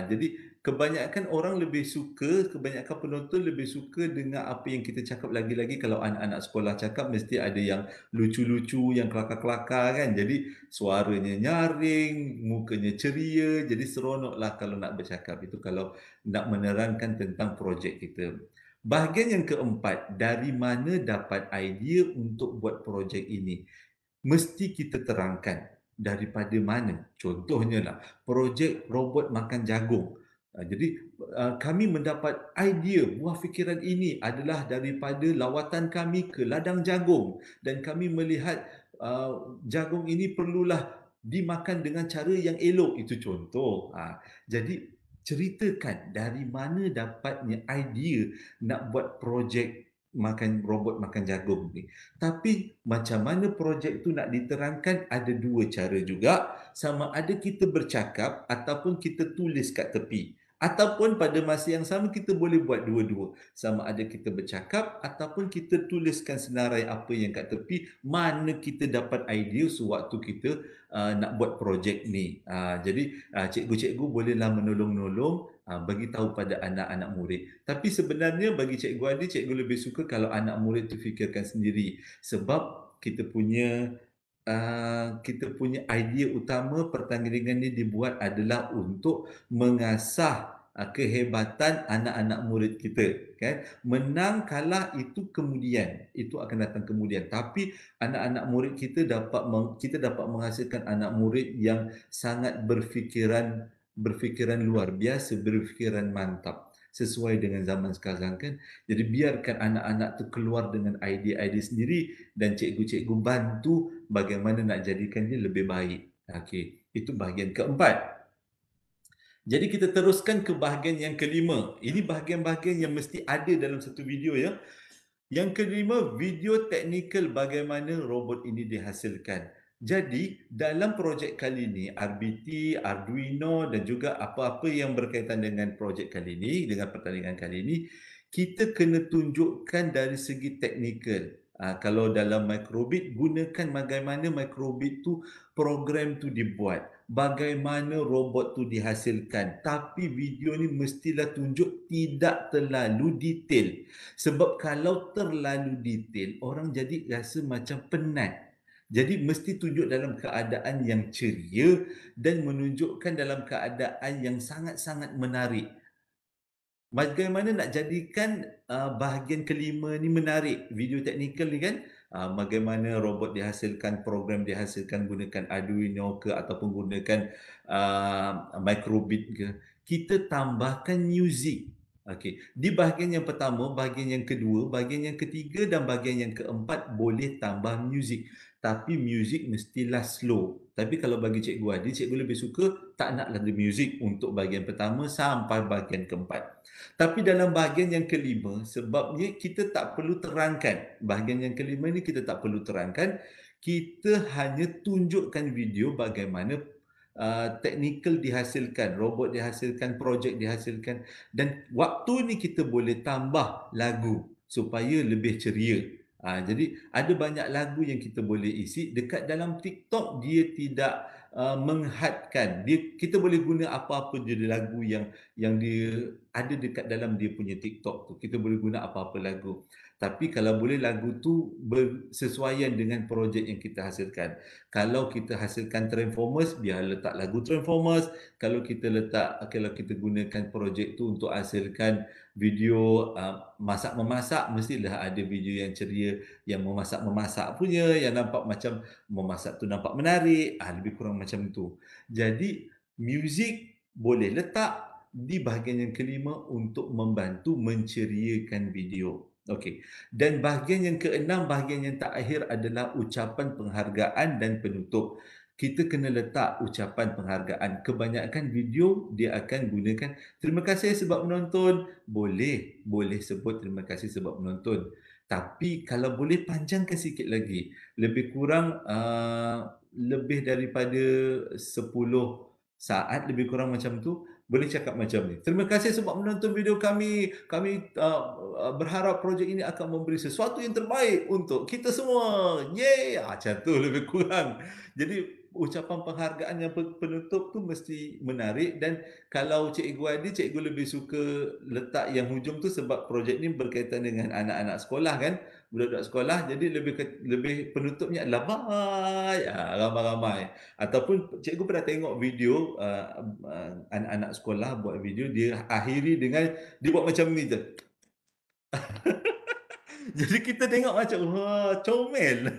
Jadi kebanyakan orang lebih suka, kebanyakan penonton lebih suka dengar apa yang kita cakap, lagi-lagi kalau anak-anak sekolah cakap mesti ada yang lucu-lucu, yang kelakar-kelakar kan. Jadi suaranya nyaring, mukanya ceria, jadi seronoklah kalau nak bercakap. Itu kalau nak menerangkan tentang projek kita. Bahagian yang keempat, dari mana dapat idea untuk buat projek ini? Mesti kita terangkan daripada mana. Contohnya lah, projek robot makan jagung. Jadi kami mendapat idea buah fikiran ini adalah daripada lawatan kami ke ladang jagung dan kami melihat jagung ini perlulah dimakan dengan cara yang elok. Itu contoh. Jadi ceritakan dari mana dapatnya idea nak buat projek robot makan jagung ni. Tapi macam mana projek tu nak diterangkan, ada dua cara juga. Sama ada kita bercakap ataupun kita tulis kat tepi. Ataupun pada masa yang sama kita boleh buat dua-dua. Sama ada kita bercakap ataupun kita tuliskan senarai apa yang kat tepi, mana kita dapat idea sewaktu kita nak buat projek ni. Jadi cikgu-cikgu bolehlah menolong-nolong, bagi tahu pada anak-anak murid. Tapi sebenarnya bagi cikgu Adi, cikgu lebih suka kalau anak murid tu fikirkan sendiri. Sebab kita punya idea utama pertandingan ini dibuat adalah untuk mengasah kehebatan anak-anak murid kita, kan. Menang kalah itu kemudian, itu akan datang kemudian. Tapi anak-anak murid kita dapat menghasilkan anak murid yang sangat berfikiran luar biasa, berfikiran mantap sesuai dengan zaman sekarang, kan. Jadi biarkan anak-anak tu keluar dengan idea-idea sendiri dan cikgu-cikgu bantu bagaimana nak jadikan dia lebih baik. Okey, itu bahagian keempat. Jadi kita teruskan ke bahagian yang kelima. Ini bahagian-bahagian yang mesti ada dalam satu video, ya. Yang kelima, video teknikal bagaimana robot ini dihasilkan. Jadi, dalam projek kali ini, RBT, Arduino dan juga apa-apa yang berkaitan dengan projek kali ini, dengan pertandingan kali ini, kita kena tunjukkan dari segi teknikal. Kalau dalam microbit, gunakan bagaimana microbit tu, program tu dibuat. Bagaimana robot tu dihasilkan. Tapi video ni mestilah tunjuk tidak terlalu detail. Sebab kalau terlalu detail, orang jadi rasa macam penat. Jadi mesti tunjuk dalam keadaan yang ceria dan menunjukkan dalam keadaan yang sangat-sangat menarik. Bagaimana nak jadikan bahagian kelima ni menarik, video teknikal ni, kan? Bagaimana robot dihasilkan, program dihasilkan gunakan Arduino ke ataupun gunakan microbit ke. Kita tambahkan muzik. Okey, di bahagian yang pertama, bahagian yang kedua, bahagian yang ketiga dan bahagian yang keempat boleh tambah muzik. Tapi muzik mestilah slow. Tapi kalau bagi Cikgu Adi, cikgu lebih suka tak nak ada muzik untuk bahagian pertama sampai bahagian keempat. Tapi dalam bahagian yang kelima, sebabnya kita tak perlu terangkan. Bahagian yang kelima ni kita tak perlu terangkan. Kita hanya tunjukkan video bagaimana teknikal dihasilkan, robot dihasilkan, projek dihasilkan. Dan waktu ni kita boleh tambah lagu supaya lebih ceria. Jadi ada banyak lagu yang kita boleh isi. Dekat dalam TikTok dia tidak menghadkan. Kita boleh guna apa-apa je lagu yang dia ada dekat dalam dia punya TikTok tu. Kita boleh guna apa-apa lagu. Tapi kalau boleh lagu tu bersesuaian dengan projek yang kita hasilkan. Kalau kita hasilkan Transformers, biar letak lagu Transformers. Kalau kita gunakan projek tu untuk hasilkan video masak-memasak, mestilah ada video yang ceria, yang memasak-memasak punya, yang nampak macam memasak tu nampak menarik, lebih kurang macam tu. Jadi, muzik boleh letak di bahagian yang kelima untuk membantu menceriakan video. Okey. Dan bahagian yang keenam, bahagian yang terakhir adalah ucapan penghargaan dan penutup. Kita kena letak ucapan penghargaan. Kebanyakan video dia akan gunakan terima kasih sebab menonton. Boleh sebut terima kasih sebab menonton. Tapi kalau boleh panjangkan sikit lagi. Lebih kurang lebih daripada 10 saat, lebih kurang macam tu. Boleh cakap macam ni. Terima kasih sebab menonton video kami. Kami berharap projek ini akan memberi sesuatu yang terbaik untuk kita semua. Yeay! Macam tu lebih kurang. Jadi ucapan penghargaan yang penutup tu mesti menarik, dan kalau cikgu ada, cikgu lebih suka letak yang hujung tu sebab projek ni berkaitan dengan anak-anak sekolah kan, budak-budak sekolah, jadi lebih penutupnya adalah bye, ramai-ramai. Ataupun cikgu pernah tengok video, anak-anak sekolah buat video, dia akhiri dengan dia buat macam ni je. Jadi kita tengok macam, wah, comel.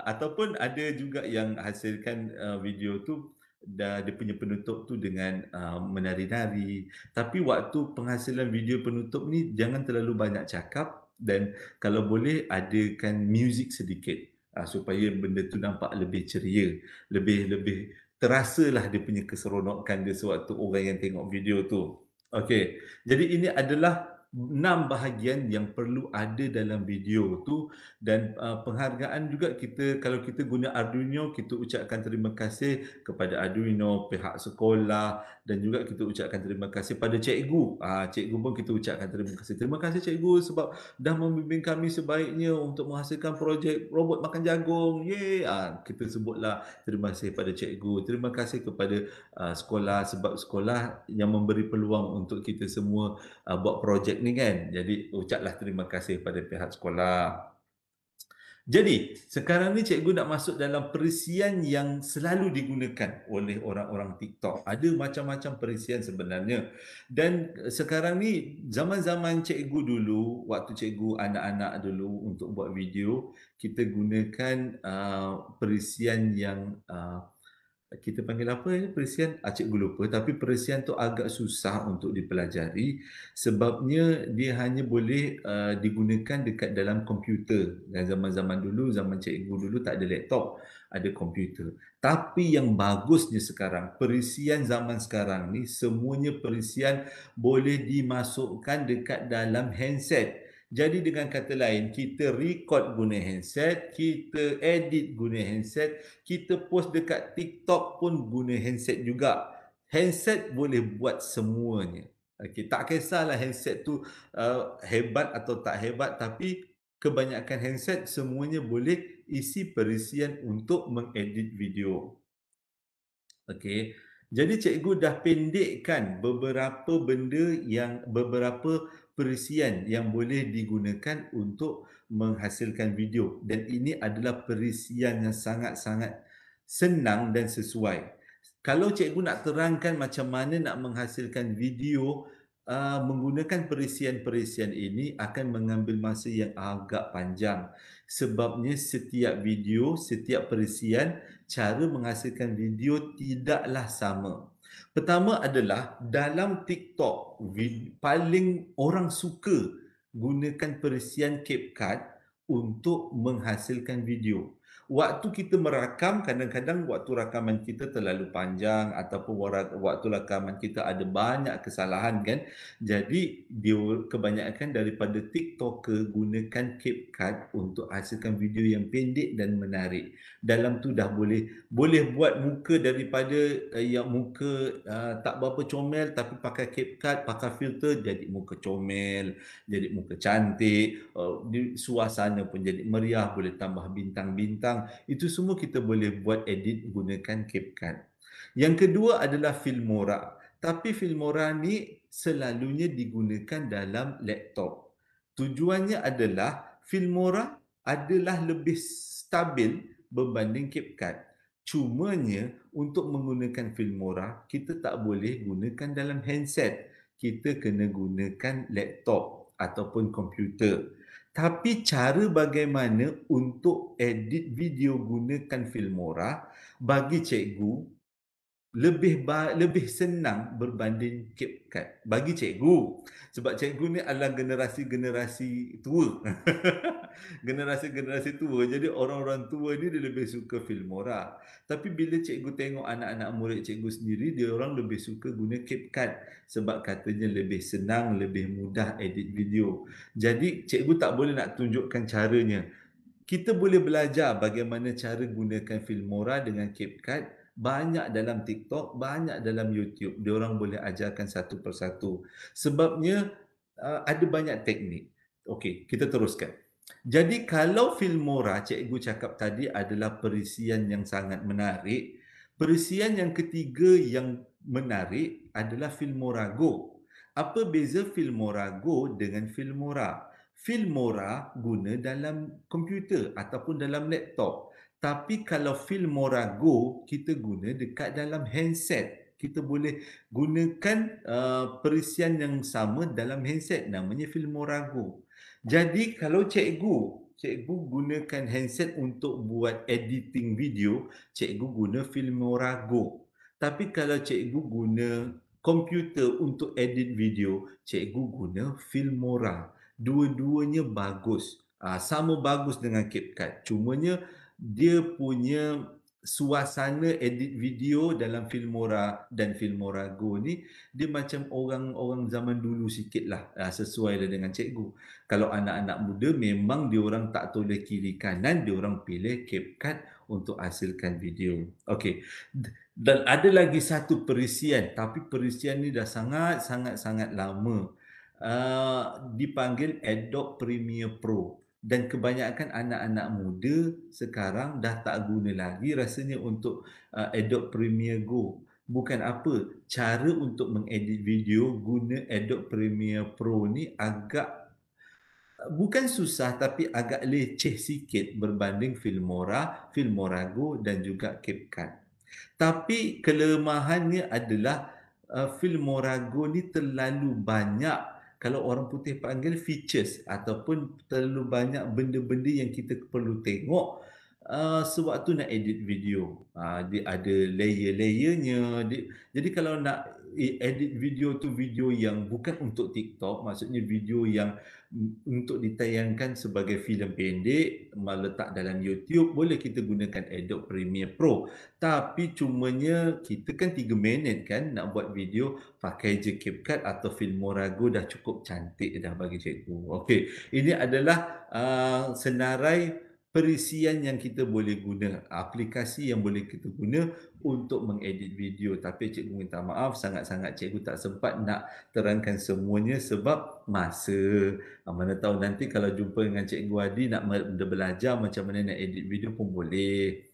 Ataupun ada juga yang hasilkan, video tu dia punya penutup tu dengan, menari-nari. Tapi waktu penghasilan video penutup ni jangan terlalu banyak cakap, dan kalau boleh adakan muzik sedikit, supaya benda tu nampak lebih ceria, lebih lebih terasalah dia punya keseronokan dia sewaktu orang yang tengok video tu. Okey, jadi ini adalah 6 bahagian yang perlu ada dalam video tu, dan penghargaan juga, kita kalau kita guna Arduino, kita ucapkan terima kasih kepada Arduino, pihak sekolah, dan juga kita ucapkan terima kasih pada cikgu. Cikgu pun kita ucapkan terima kasih. Terima kasih cikgu sebab dah membimbing kami sebaiknya untuk menghasilkan projek robot makan jagung. Yeay! Kita sebutlah terima kasih pada cikgu. Terima kasih kepada sekolah sebab sekolah yang memberi peluang untuk kita semua buat projek ni kan. Jadi ucaplah terima kasih pada pihak sekolah. Jadi, sekarang ni cikgu nak masuk dalam perisian yang selalu digunakan oleh orang-orang TikTok. Ada macam-macam perisian sebenarnya. Dan sekarang ni, zaman-zaman cikgu dulu, waktu cikgu anak-anak dulu untuk buat video, kita gunakan perisian yang kita panggil apa ya perisian? Cikgu lupa, tapi perisian tu agak susah untuk dipelajari sebabnya dia hanya boleh digunakan dekat dalam komputer. Dan zaman-zaman dulu, zaman cikgu dulu tak ada laptop, ada komputer. Tapi yang bagusnya sekarang, perisian zaman sekarang ni semuanya perisian boleh dimasukkan dekat dalam handset. Jadi dengan kata lain, kita record guna handset, kita edit guna handset, kita post dekat TikTok pun guna handset juga. Handset boleh buat semuanya. Okey, tak kisahlah handset tu hebat atau tak hebat, tapi kebanyakan handset semuanya boleh isi perisian untuk mengedit video. Okey. Jadi cikgu dah pendekkan beberapa perisian yang boleh digunakan untuk menghasilkan video, dan ini adalah perisian yang sangat-sangat senang dan sesuai. Kalau cikgu nak terangkan macam mana nak menghasilkan video menggunakan perisian-perisian ini akan mengambil masa yang agak panjang. Sebabnya setiap video, setiap perisian, cara menghasilkan video tidaklah sama. Pertama adalah dalam TikTok, paling orang suka gunakan perisian CapCut untuk menghasilkan video. Waktu kita merakam, kadang-kadang waktu rakaman kita terlalu panjang ataupun waktu rakaman kita ada banyak kesalahan kan. Jadi dia kebanyakan daripada TikToker gunakan CapCut untuk hasilkan video yang pendek dan menarik. Dalam tu dah boleh buat muka daripada yang muka tak berapa comel, tapi pakai CapCut, pakai filter jadi muka comel, jadi muka cantik, suasana pun jadi meriah, boleh tambah bintang-bintang. Itu semua kita boleh buat edit gunakan CapCut. Yang kedua adalah Filmora. Tapi Filmora ni selalunya digunakan dalam laptop. Tujuannya adalah Filmora adalah lebih stabil berbanding CapCut. Cumanya untuk menggunakan Filmora, kita tak boleh gunakan dalam handset. Kita kena gunakan laptop ataupun komputer. Tapi cara bagaimana untuk edit video gunakan Filmora bagi cikgu lebih senang berbanding CapCut bagi cikgu. Sebab cikgu ni adalah generasi-generasi tua. Generasi-generasi tua. Jadi orang-orang tua ni dia lebih suka Filmora. Tapi bila cikgu tengok anak-anak murid cikgu sendiri, dia orang lebih suka guna CapCut sebab katanya lebih senang, lebih mudah edit video. Jadi cikgu tak boleh nak tunjukkan caranya. Kita boleh belajar bagaimana cara gunakan Filmora dengan CapCut. Banyak dalam TikTok, banyak dalam YouTube. Diorang boleh ajarkan satu persatu. Sebabnya ada banyak teknik. Okey, kita teruskan. Jadi kalau Filmora cikgu cakap tadi adalah perisian yang sangat menarik, perisian yang ketiga yang menarik adalah Filmora Go. Apa beza Filmora Go dengan Filmora? Filmora guna dalam komputer ataupun dalam laptop. Tapi kalau Filmora Go kita guna dekat dalam handset. Kita boleh gunakan perisian yang sama dalam handset, namanya Filmora Go. Jadi kalau cikgu gunakan handset untuk buat editing video, cikgu guna Filmora Go. Tapi kalau cikgu guna komputer untuk edit video, cikgu guna Filmora. Dua-duanya bagus. Sama bagus dengan CapCut. Cumanya dia punya suasana edit video dalam Filmora dan Filmora Go ni dia macam orang-orang zaman dulu sikitlah, sesuai dengan cikgu. Kalau anak-anak muda memang diorang tak toleh kiri kanan, diorang pilih CapCut untuk hasilkan video. Okey. Dan ada lagi satu perisian, tapi perisian ni dah sangat lama. Dipanggil Adobe Premiere Pro. Dan kebanyakan anak-anak muda sekarang dah tak guna lagi rasanya untuk Adobe Premiere Go. Bukan apa, cara untuk mengedit video guna Adobe Premiere Pro ni agak bukan susah tapi agak leceh sikit berbanding Filmora, Filmora Go dan juga CapCut. Tapi kelemahannya adalah Filmora Go ni terlalu banyak kalau orang putih panggil features ataupun terlalu banyak benda-benda yang kita perlu tengok sewaktu nak edit video. Dia ada layer-layernya. Jadi kalau nak edit video tu video yang bukan untuk TikTok, maksudnya video yang untuk ditayangkan sebagai filem pendek, letak dalam YouTube, boleh kita gunakan Adobe Premiere Pro. Tapi cumanya kita kan 3 minit kan nak buat video, pakai je CapCut atau Filmora Go dah cukup cantik dah bagi cikgu. Okey, ini adalah senarai perisian yang kita boleh guna, aplikasi yang boleh kita guna untuk mengedit video. Tapi cikgu minta maaf, sangat-sangat cikgu tak sempat nak terangkan semuanya sebab masa. Mana tahu nanti kalau jumpa dengan Cikgu Adi nak belajar macam mana nak edit video pun boleh.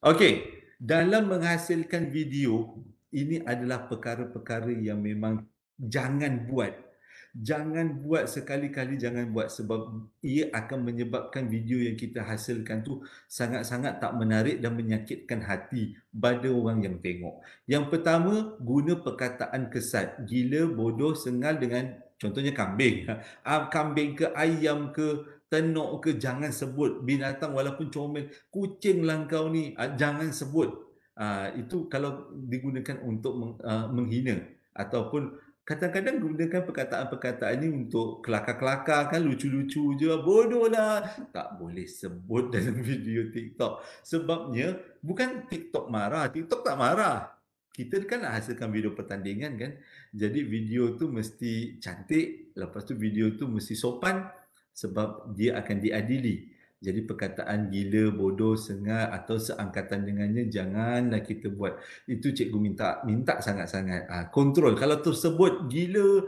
Okey, dalam menghasilkan video, ini adalah perkara-perkara yang memang jangan buat. Jangan buat sekali-kali, jangan buat sebab ia akan menyebabkan video yang kita hasilkan tu sangat-sangat tak menarik dan menyakitkan hati pada orang yang tengok. Yang pertama, guna perkataan kesat. Gila, bodoh, sengal dengan contohnya kambing. Kambing ke ayam ke tenok ke jangan sebut binatang walaupun comel, kucing lah kau ni, jangan sebut. Itu kalau digunakan untuk menghina ataupun kadang-kadang gunakan perkataan-perkataan ni untuk kelakar-kelakar kan, lucu-lucu je, bodoh lah. Tak boleh sebut dalam video TikTok. Sebabnya bukan TikTok marah, TikTok tak marah. Kita kan nak hasilkan video pertandingan kan. Jadi video tu mesti cantik, lepas tu video tu mesti sopan sebab dia akan diadili. Jadi perkataan gila, bodoh, sengal atau seangkatan dengannya janganlah kita buat. Itu cikgu minta sangat-sangat. Kontrol. Kalau tersebut gila,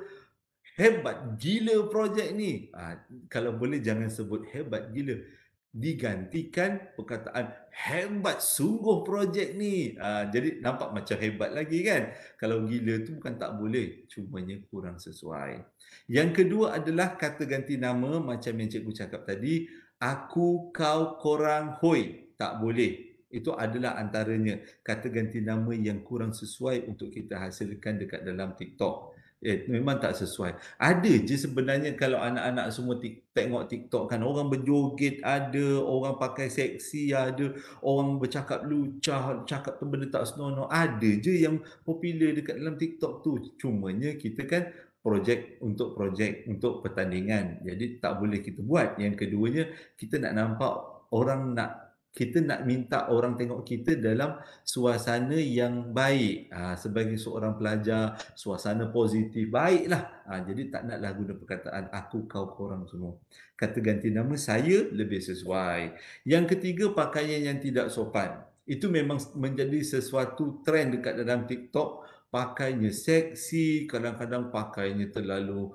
hebat gila projek ni. Kalau boleh jangan sebut hebat gila. Digantikan perkataan hebat sungguh projek ni. Jadi nampak macam hebat lagi kan. Kalau gila tu bukan tak boleh, cumanya kurang sesuai. Yang kedua adalah kata ganti nama macam yang cikgu cakap tadi. Aku, kau, korang, hoi. Tak boleh. Itu adalah antaranya kata ganti nama yang kurang sesuai untuk kita hasilkan dekat dalam TikTok. Memang tak sesuai. Ada je sebenarnya kalau anak-anak semua tengok TikTok kan, orang berjoget ada, orang pakai seksi ada, orang bercakap lucah, cakap tu benda tak senonoh, ada je yang popular dekat dalam TikTok tu. Cumanya kita kan projek untuk pertandingan. Jadi tak boleh kita buat. Yang keduanya kita nak nampak kita nak minta orang tengok kita dalam suasana yang baik. Sebagai seorang pelajar, suasana positif, baiklah. Jadi tak naklah guna perkataan aku, kau, korang semua. Kata ganti nama saya lebih sesuai. Yang ketiga, pakaian yang tidak sopan. Itu memang menjadi sesuatu trend dekat dalam TikTok. pakainya seksi, kadang-kadang pakainya terlalu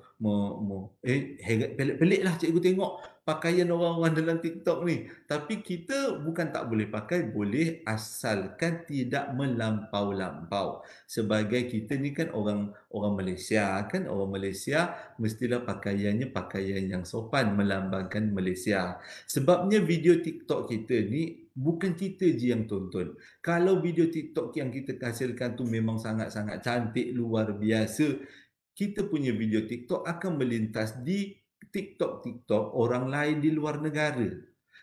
heret pelik-peliklah cikgu tengok pakaian orang-orang dalam TikTok ni. Tapi kita bukan tak boleh pakai, boleh asalkan tidak melampau-lampau. Sebagai kita ni kan orang orang Malaysia kan, orang Malaysia mestilah pakaiannya pakaian yang sopan melambangkan Malaysia. Sebabnya video TikTok kita ni bukan kita je yang tonton. Kalau video TikTok yang kita hasilkan tu memang sangat-sangat cantik, luar biasa, kita punya video TikTok akan melintas di TikTok-TikTok orang lain di luar negara.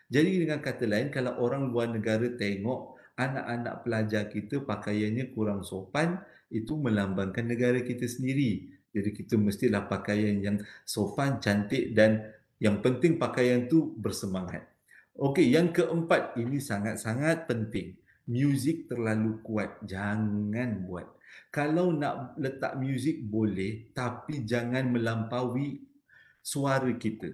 Jadi dengan kata lain, kalau orang luar negara tengok anak-anak pelajar kita pakaiannya kurang sopan, itu melambangkan negara kita sendiri. Jadi kita mestilah pakaian yang sopan, cantik dan yang penting pakaian tu bersemangat. Okey, yang keempat, ini sangat-sangat penting. Muzik terlalu kuat, jangan buat. Kalau nak letak muzik boleh, tapi jangan melampaui suara kita.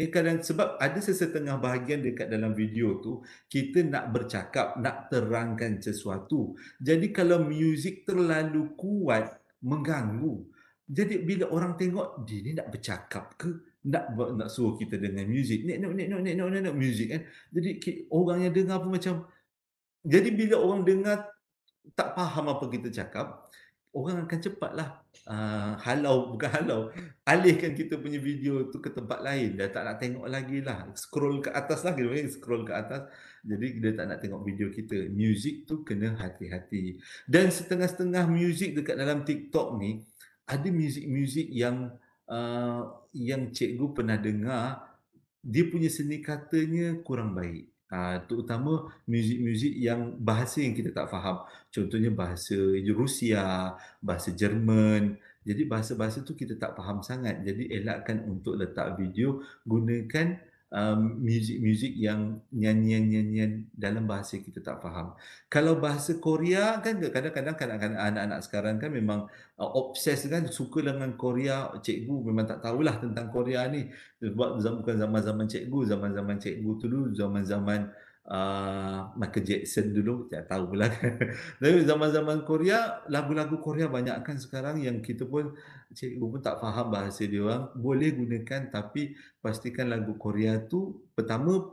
Kadang sebab ada sesetengah bahagian dekat dalam video tu, kita nak bercakap, nak terangkan sesuatu. Jadi kalau muzik terlalu kuat, mengganggu. Jadi bila orang tengok, dia ni nak bercakap ke? Nak suruh kita dengar muzik. Nek, muzik kan. Jadi orang yang dengar pun macam, jadi bila orang dengar tak faham apa kita cakap, orang akan cepatlah, halau, bukan halau, alihkan kita punya video tu ke tempat lain, dah tak nak tengok lagi lah, scroll ke atas lah, kita panggil scroll ke atas, jadi dia tak nak tengok video kita. Muzik tu kena hati-hati. Dan setengah-setengah muzik dekat dalam TikTok ni, ada muzik-muzik yang cikgu pernah dengar, dia punya seni katanya kurang baik. Terutama muzik-muzik yang bahasa yang kita tak faham. Contohnya bahasa Rusia, bahasa Jerman. Jadi bahasa-bahasa tu kita tak faham sangat. Jadi elakkan untuk letak video, gunakan muzik-muzik yang nyanyian-nyanyian dalam bahasa yang kita tak faham. Kalau bahasa Korea kan kadang-kadang kanak-kanak anak-anak sekarang kan memang obses kan, suka dengan Korea. Cikgu memang tak tahulah tentang Korea ni. Sebab bukan zaman-zaman cikgu, zaman-zaman cikgu tu dulu zaman-zaman, Michael Jackson dulu, tak tahu pula kan. Tapi zaman-zaman Korea, lagu-lagu Korea banyak kan sekarang yang kita pun, cikgu pun tak faham bahasa dia orang. Boleh gunakan tapi pastikan lagu Korea tu pertama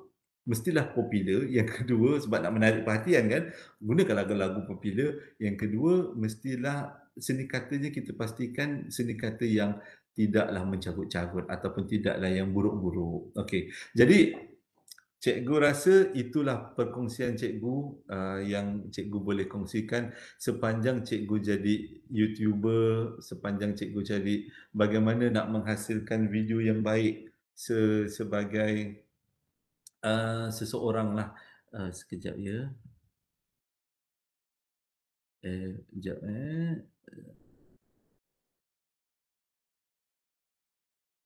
mestilah popular, yang kedua sebab nak menarik perhatian kan, gunakan lagu-lagu popular, yang kedua mestilah seni katanya kita pastikan seni kata yang tidaklah mencarut-carut ataupun tidaklah yang buruk-buruk. Okey. Jadi cikgu rasa itulah perkongsian cikgu, yang cikgu boleh kongsikan sepanjang cikgu jadi YouTuber, sepanjang cikgu jadi bagaimana nak menghasilkan video yang baik sebagai, seseoranglah. Sekejap ya. Kejap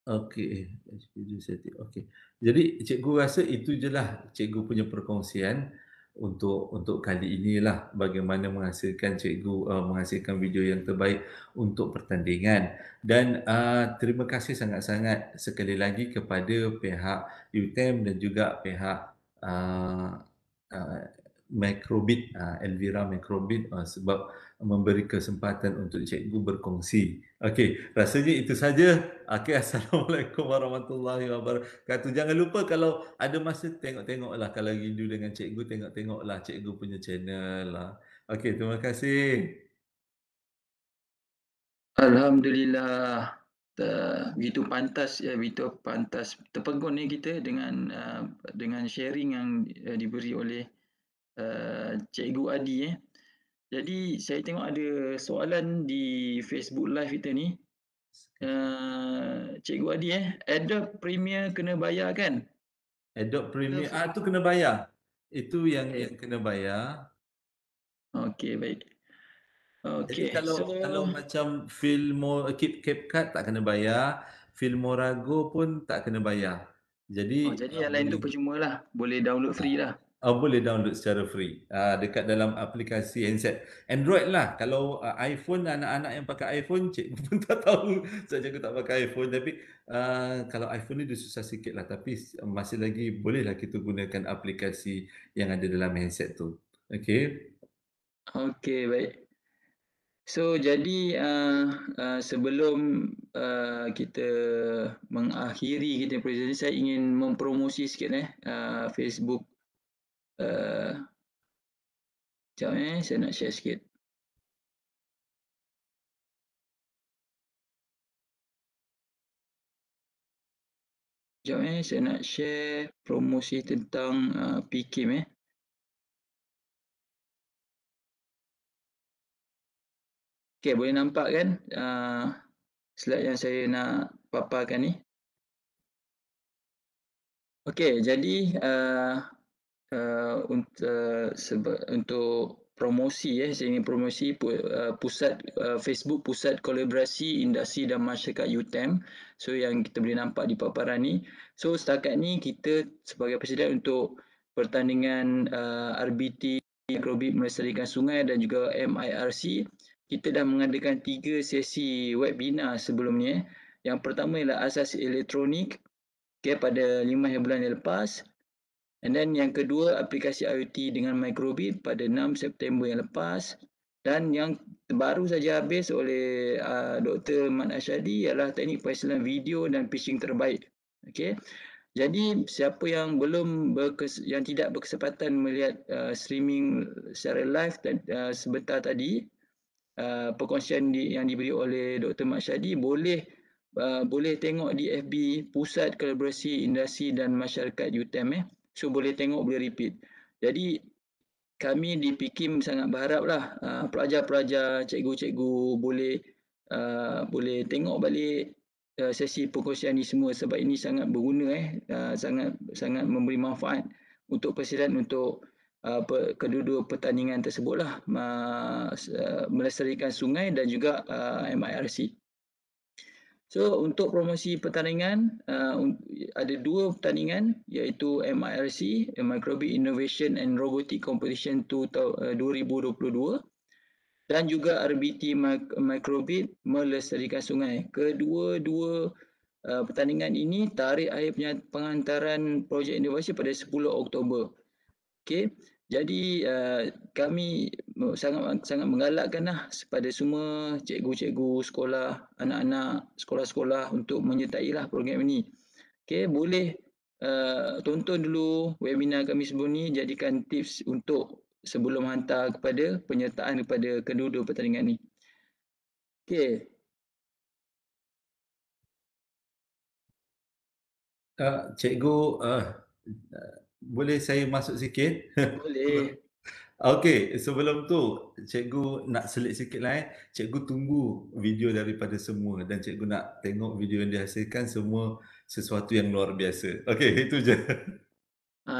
Okey, video setting, okey. Jadi cikgu rasa itu je lah cikgu punya perkongsian untuk kali inilah bagaimana menghasilkan cikgu, menghasilkan video yang terbaik untuk pertandingan. Dan, terima kasih sangat-sangat sekali lagi kepada pihak UTM dan juga pihak, uh, uh, Microbit, Elvira Microbit, sebab memberi kesempatan untuk cikgu berkongsi. Okey, rasanya itu saja. Okey, Assalamualaikum warahmatullahi wabarakatuh. Jangan lupa kalau ada masa tengok-tengoklah, kalau rindu dengan cikgu, tengok-tengoklah cikgu punya channel lah. Okey, terima kasih. Alhamdulillah. Begitu pantas ya, begitu pantas terpegun ni kita dengan sharing yang diberi oleh Cikgu Adi. Jadi saya tengok ada soalan di Facebook Live kita ni. Cikgu Adi, Adobe Premiere kena bayar kan? Adobe Premiere, Free? tu kena bayar. Itu yang kena bayar. Okey, baik. Jadi Okey, kalau macam CapCut tak kena bayar, Filmorago pun tak kena bayar. Jadi, jadi yang lain tu percuma lah. Boleh download free lah. boleh download secara free, dekat dalam aplikasi handset. Android lah, kalau, iPhone, anak-anak yang pakai iPhone, cikgu pun tak tahu sebab cikgu tak pakai iPhone. Tapi, kalau iPhone ni dia susah sikit lah, tapi masih lagi bolehlah kita gunakan aplikasi yang ada dalam handset tu. Okey. Okey, baik. So jadi sebelum kita mengakhiri kita presentasi, saya ingin mempromosi sikit Facebook. Sekejap saya nak share sikit. Sekejap saya nak share promosi tentang PKIM Okey, boleh nampak kan slide yang saya nak paparkan ni? Okey, jadi untuk promosi saya ingin promosi pusat Facebook Pusat Kolaborasi Industri dan Masyarakat UTM. So yang kita boleh nampak di paparan ni. So setakat ni kita sebagai presiden untuk pertandingan RBT Mikrobit Melestarikan Sungai dan juga MIRC, kita dah mengadakan 3 sesi webinar sebelum ni. Yang pertama ialah asas elektronik pada 5 bulan yang lepas. And then yang kedua, aplikasi IoT dengan Microbit pada 6 September yang lepas. Dan yang baru saja habis oleh Dr. Mat Ashadi ialah teknik penghasilan video dan pitching terbaik. Okey. Jadi siapa yang yang tidak berkesempatan melihat streaming secara live sebentar tadi, perkongsian yang diberi oleh Dr. Mat Ashadi, boleh tengok di FB Pusat Kolaborasi Industri dan Masyarakat UTM So boleh tengok, boleh repeat. Jadi kami di PKIM sangat berharaplah pelajar-pelajar, cikgu-cikgu boleh tengok balik sesi perkongsian ini semua sebab ini sangat berguna sangat memberi manfaat untuk presiden untuk kedua-dua pertandingan tersebutlah, melestarikan sungai dan juga MIRC. So untuk promosi pertandingan ada 2 pertandingan iaitu MIRC, Microbit Innovation and Robotic Competition 2022 dan juga RBT Microbit Melestarikan Sungai. Kedua-dua pertandingan ini tarikh akhir penghantaran projek inovasi pada 10 Oktober. Okey. Jadi kami sangat menggalakkanlah kepada semua cikgu-cikgu sekolah, anak-anak sekolah-sekolah untuk menyertailah program ini. Okey, boleh tonton dulu webinar kami sebelum ni, jadikan tips untuk sebelum hantar kepada penyertaan kepada kedua-dua pertandingan ni. Okey. Cikgu, boleh saya masuk sikit? Boleh. Okey, sebelum tu cikgu nak selit sikitlah. Cikgu tunggu video daripada semua dan cikgu nak tengok video yang dihasilkan semua sesuatu yang luar biasa. Okey, itu je.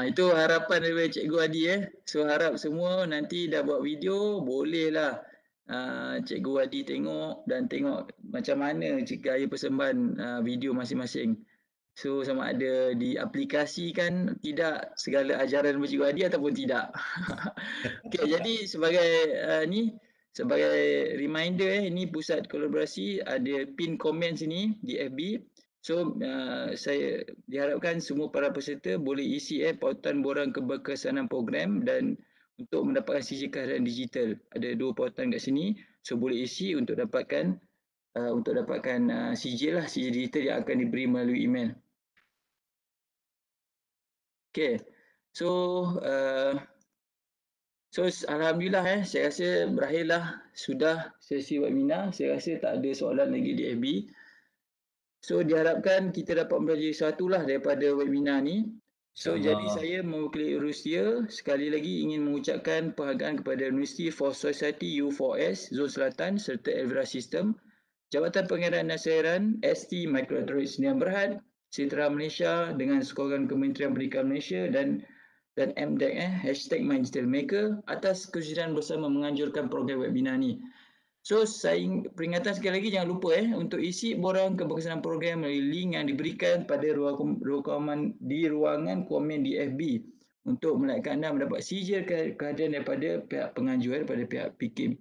Itu harapan daripada Cikgu Adi So harap semua nanti dah buat video, bolehlah Cikgu Adi tengok dan tengok macam mana gaya persembahan video masing-masing. So sama ada diaplikasikan tidak segala ajaran daripada Cikgu Adi ataupun tidak. Okey, jadi sebagai reminder ini pusat kolaborasi, ada pin komen sini di FB. So saya diharapkan semua para peserta boleh isi pautan borang keberkesanan program dan untuk mendapatkan sijil kehadiran digital. Ada 2 pautan kat sini. So boleh isi untuk dapatkan sijil digital yang akan diberi melalui email. Okey. So alhamdulillah saya rasa berakhirlah sudah sesi webinar. Saya rasa tak ada soalan lagi di FB. So diharapkan kita dapat mempelajari sesuatu daripada webinar ni. So jadi saya mewakili Rusia sekali lagi ingin mengucapkan penghargaan kepada University for Society U4S Zon Selatan serta Elvira System, Jabatan Pengenalan dan Siaran ST Microelectronics Sdn Bhd, Citra Malaysia dengan sokongan Kementerian Pendidikan Malaysia dan MDEC #MyDigitalMaker atas kesudian bersama menganjurkan program webinar ni. So saya peringatan sekali lagi, jangan lupa untuk isi borang keberkesanan program melalui link yang diberikan pada ruangan komen di FB untuk melainkan anda mendapat sijil kehadiran daripada pihak penganjur, daripada pihak PKIM.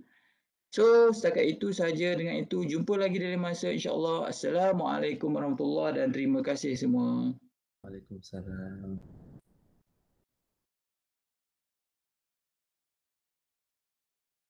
So setakat itu saja. Dengan itu jumpa lagi dari masa, insya-Allah. Assalamualaikum warahmatullahi dan terima kasih semua. Waalaikumsalam.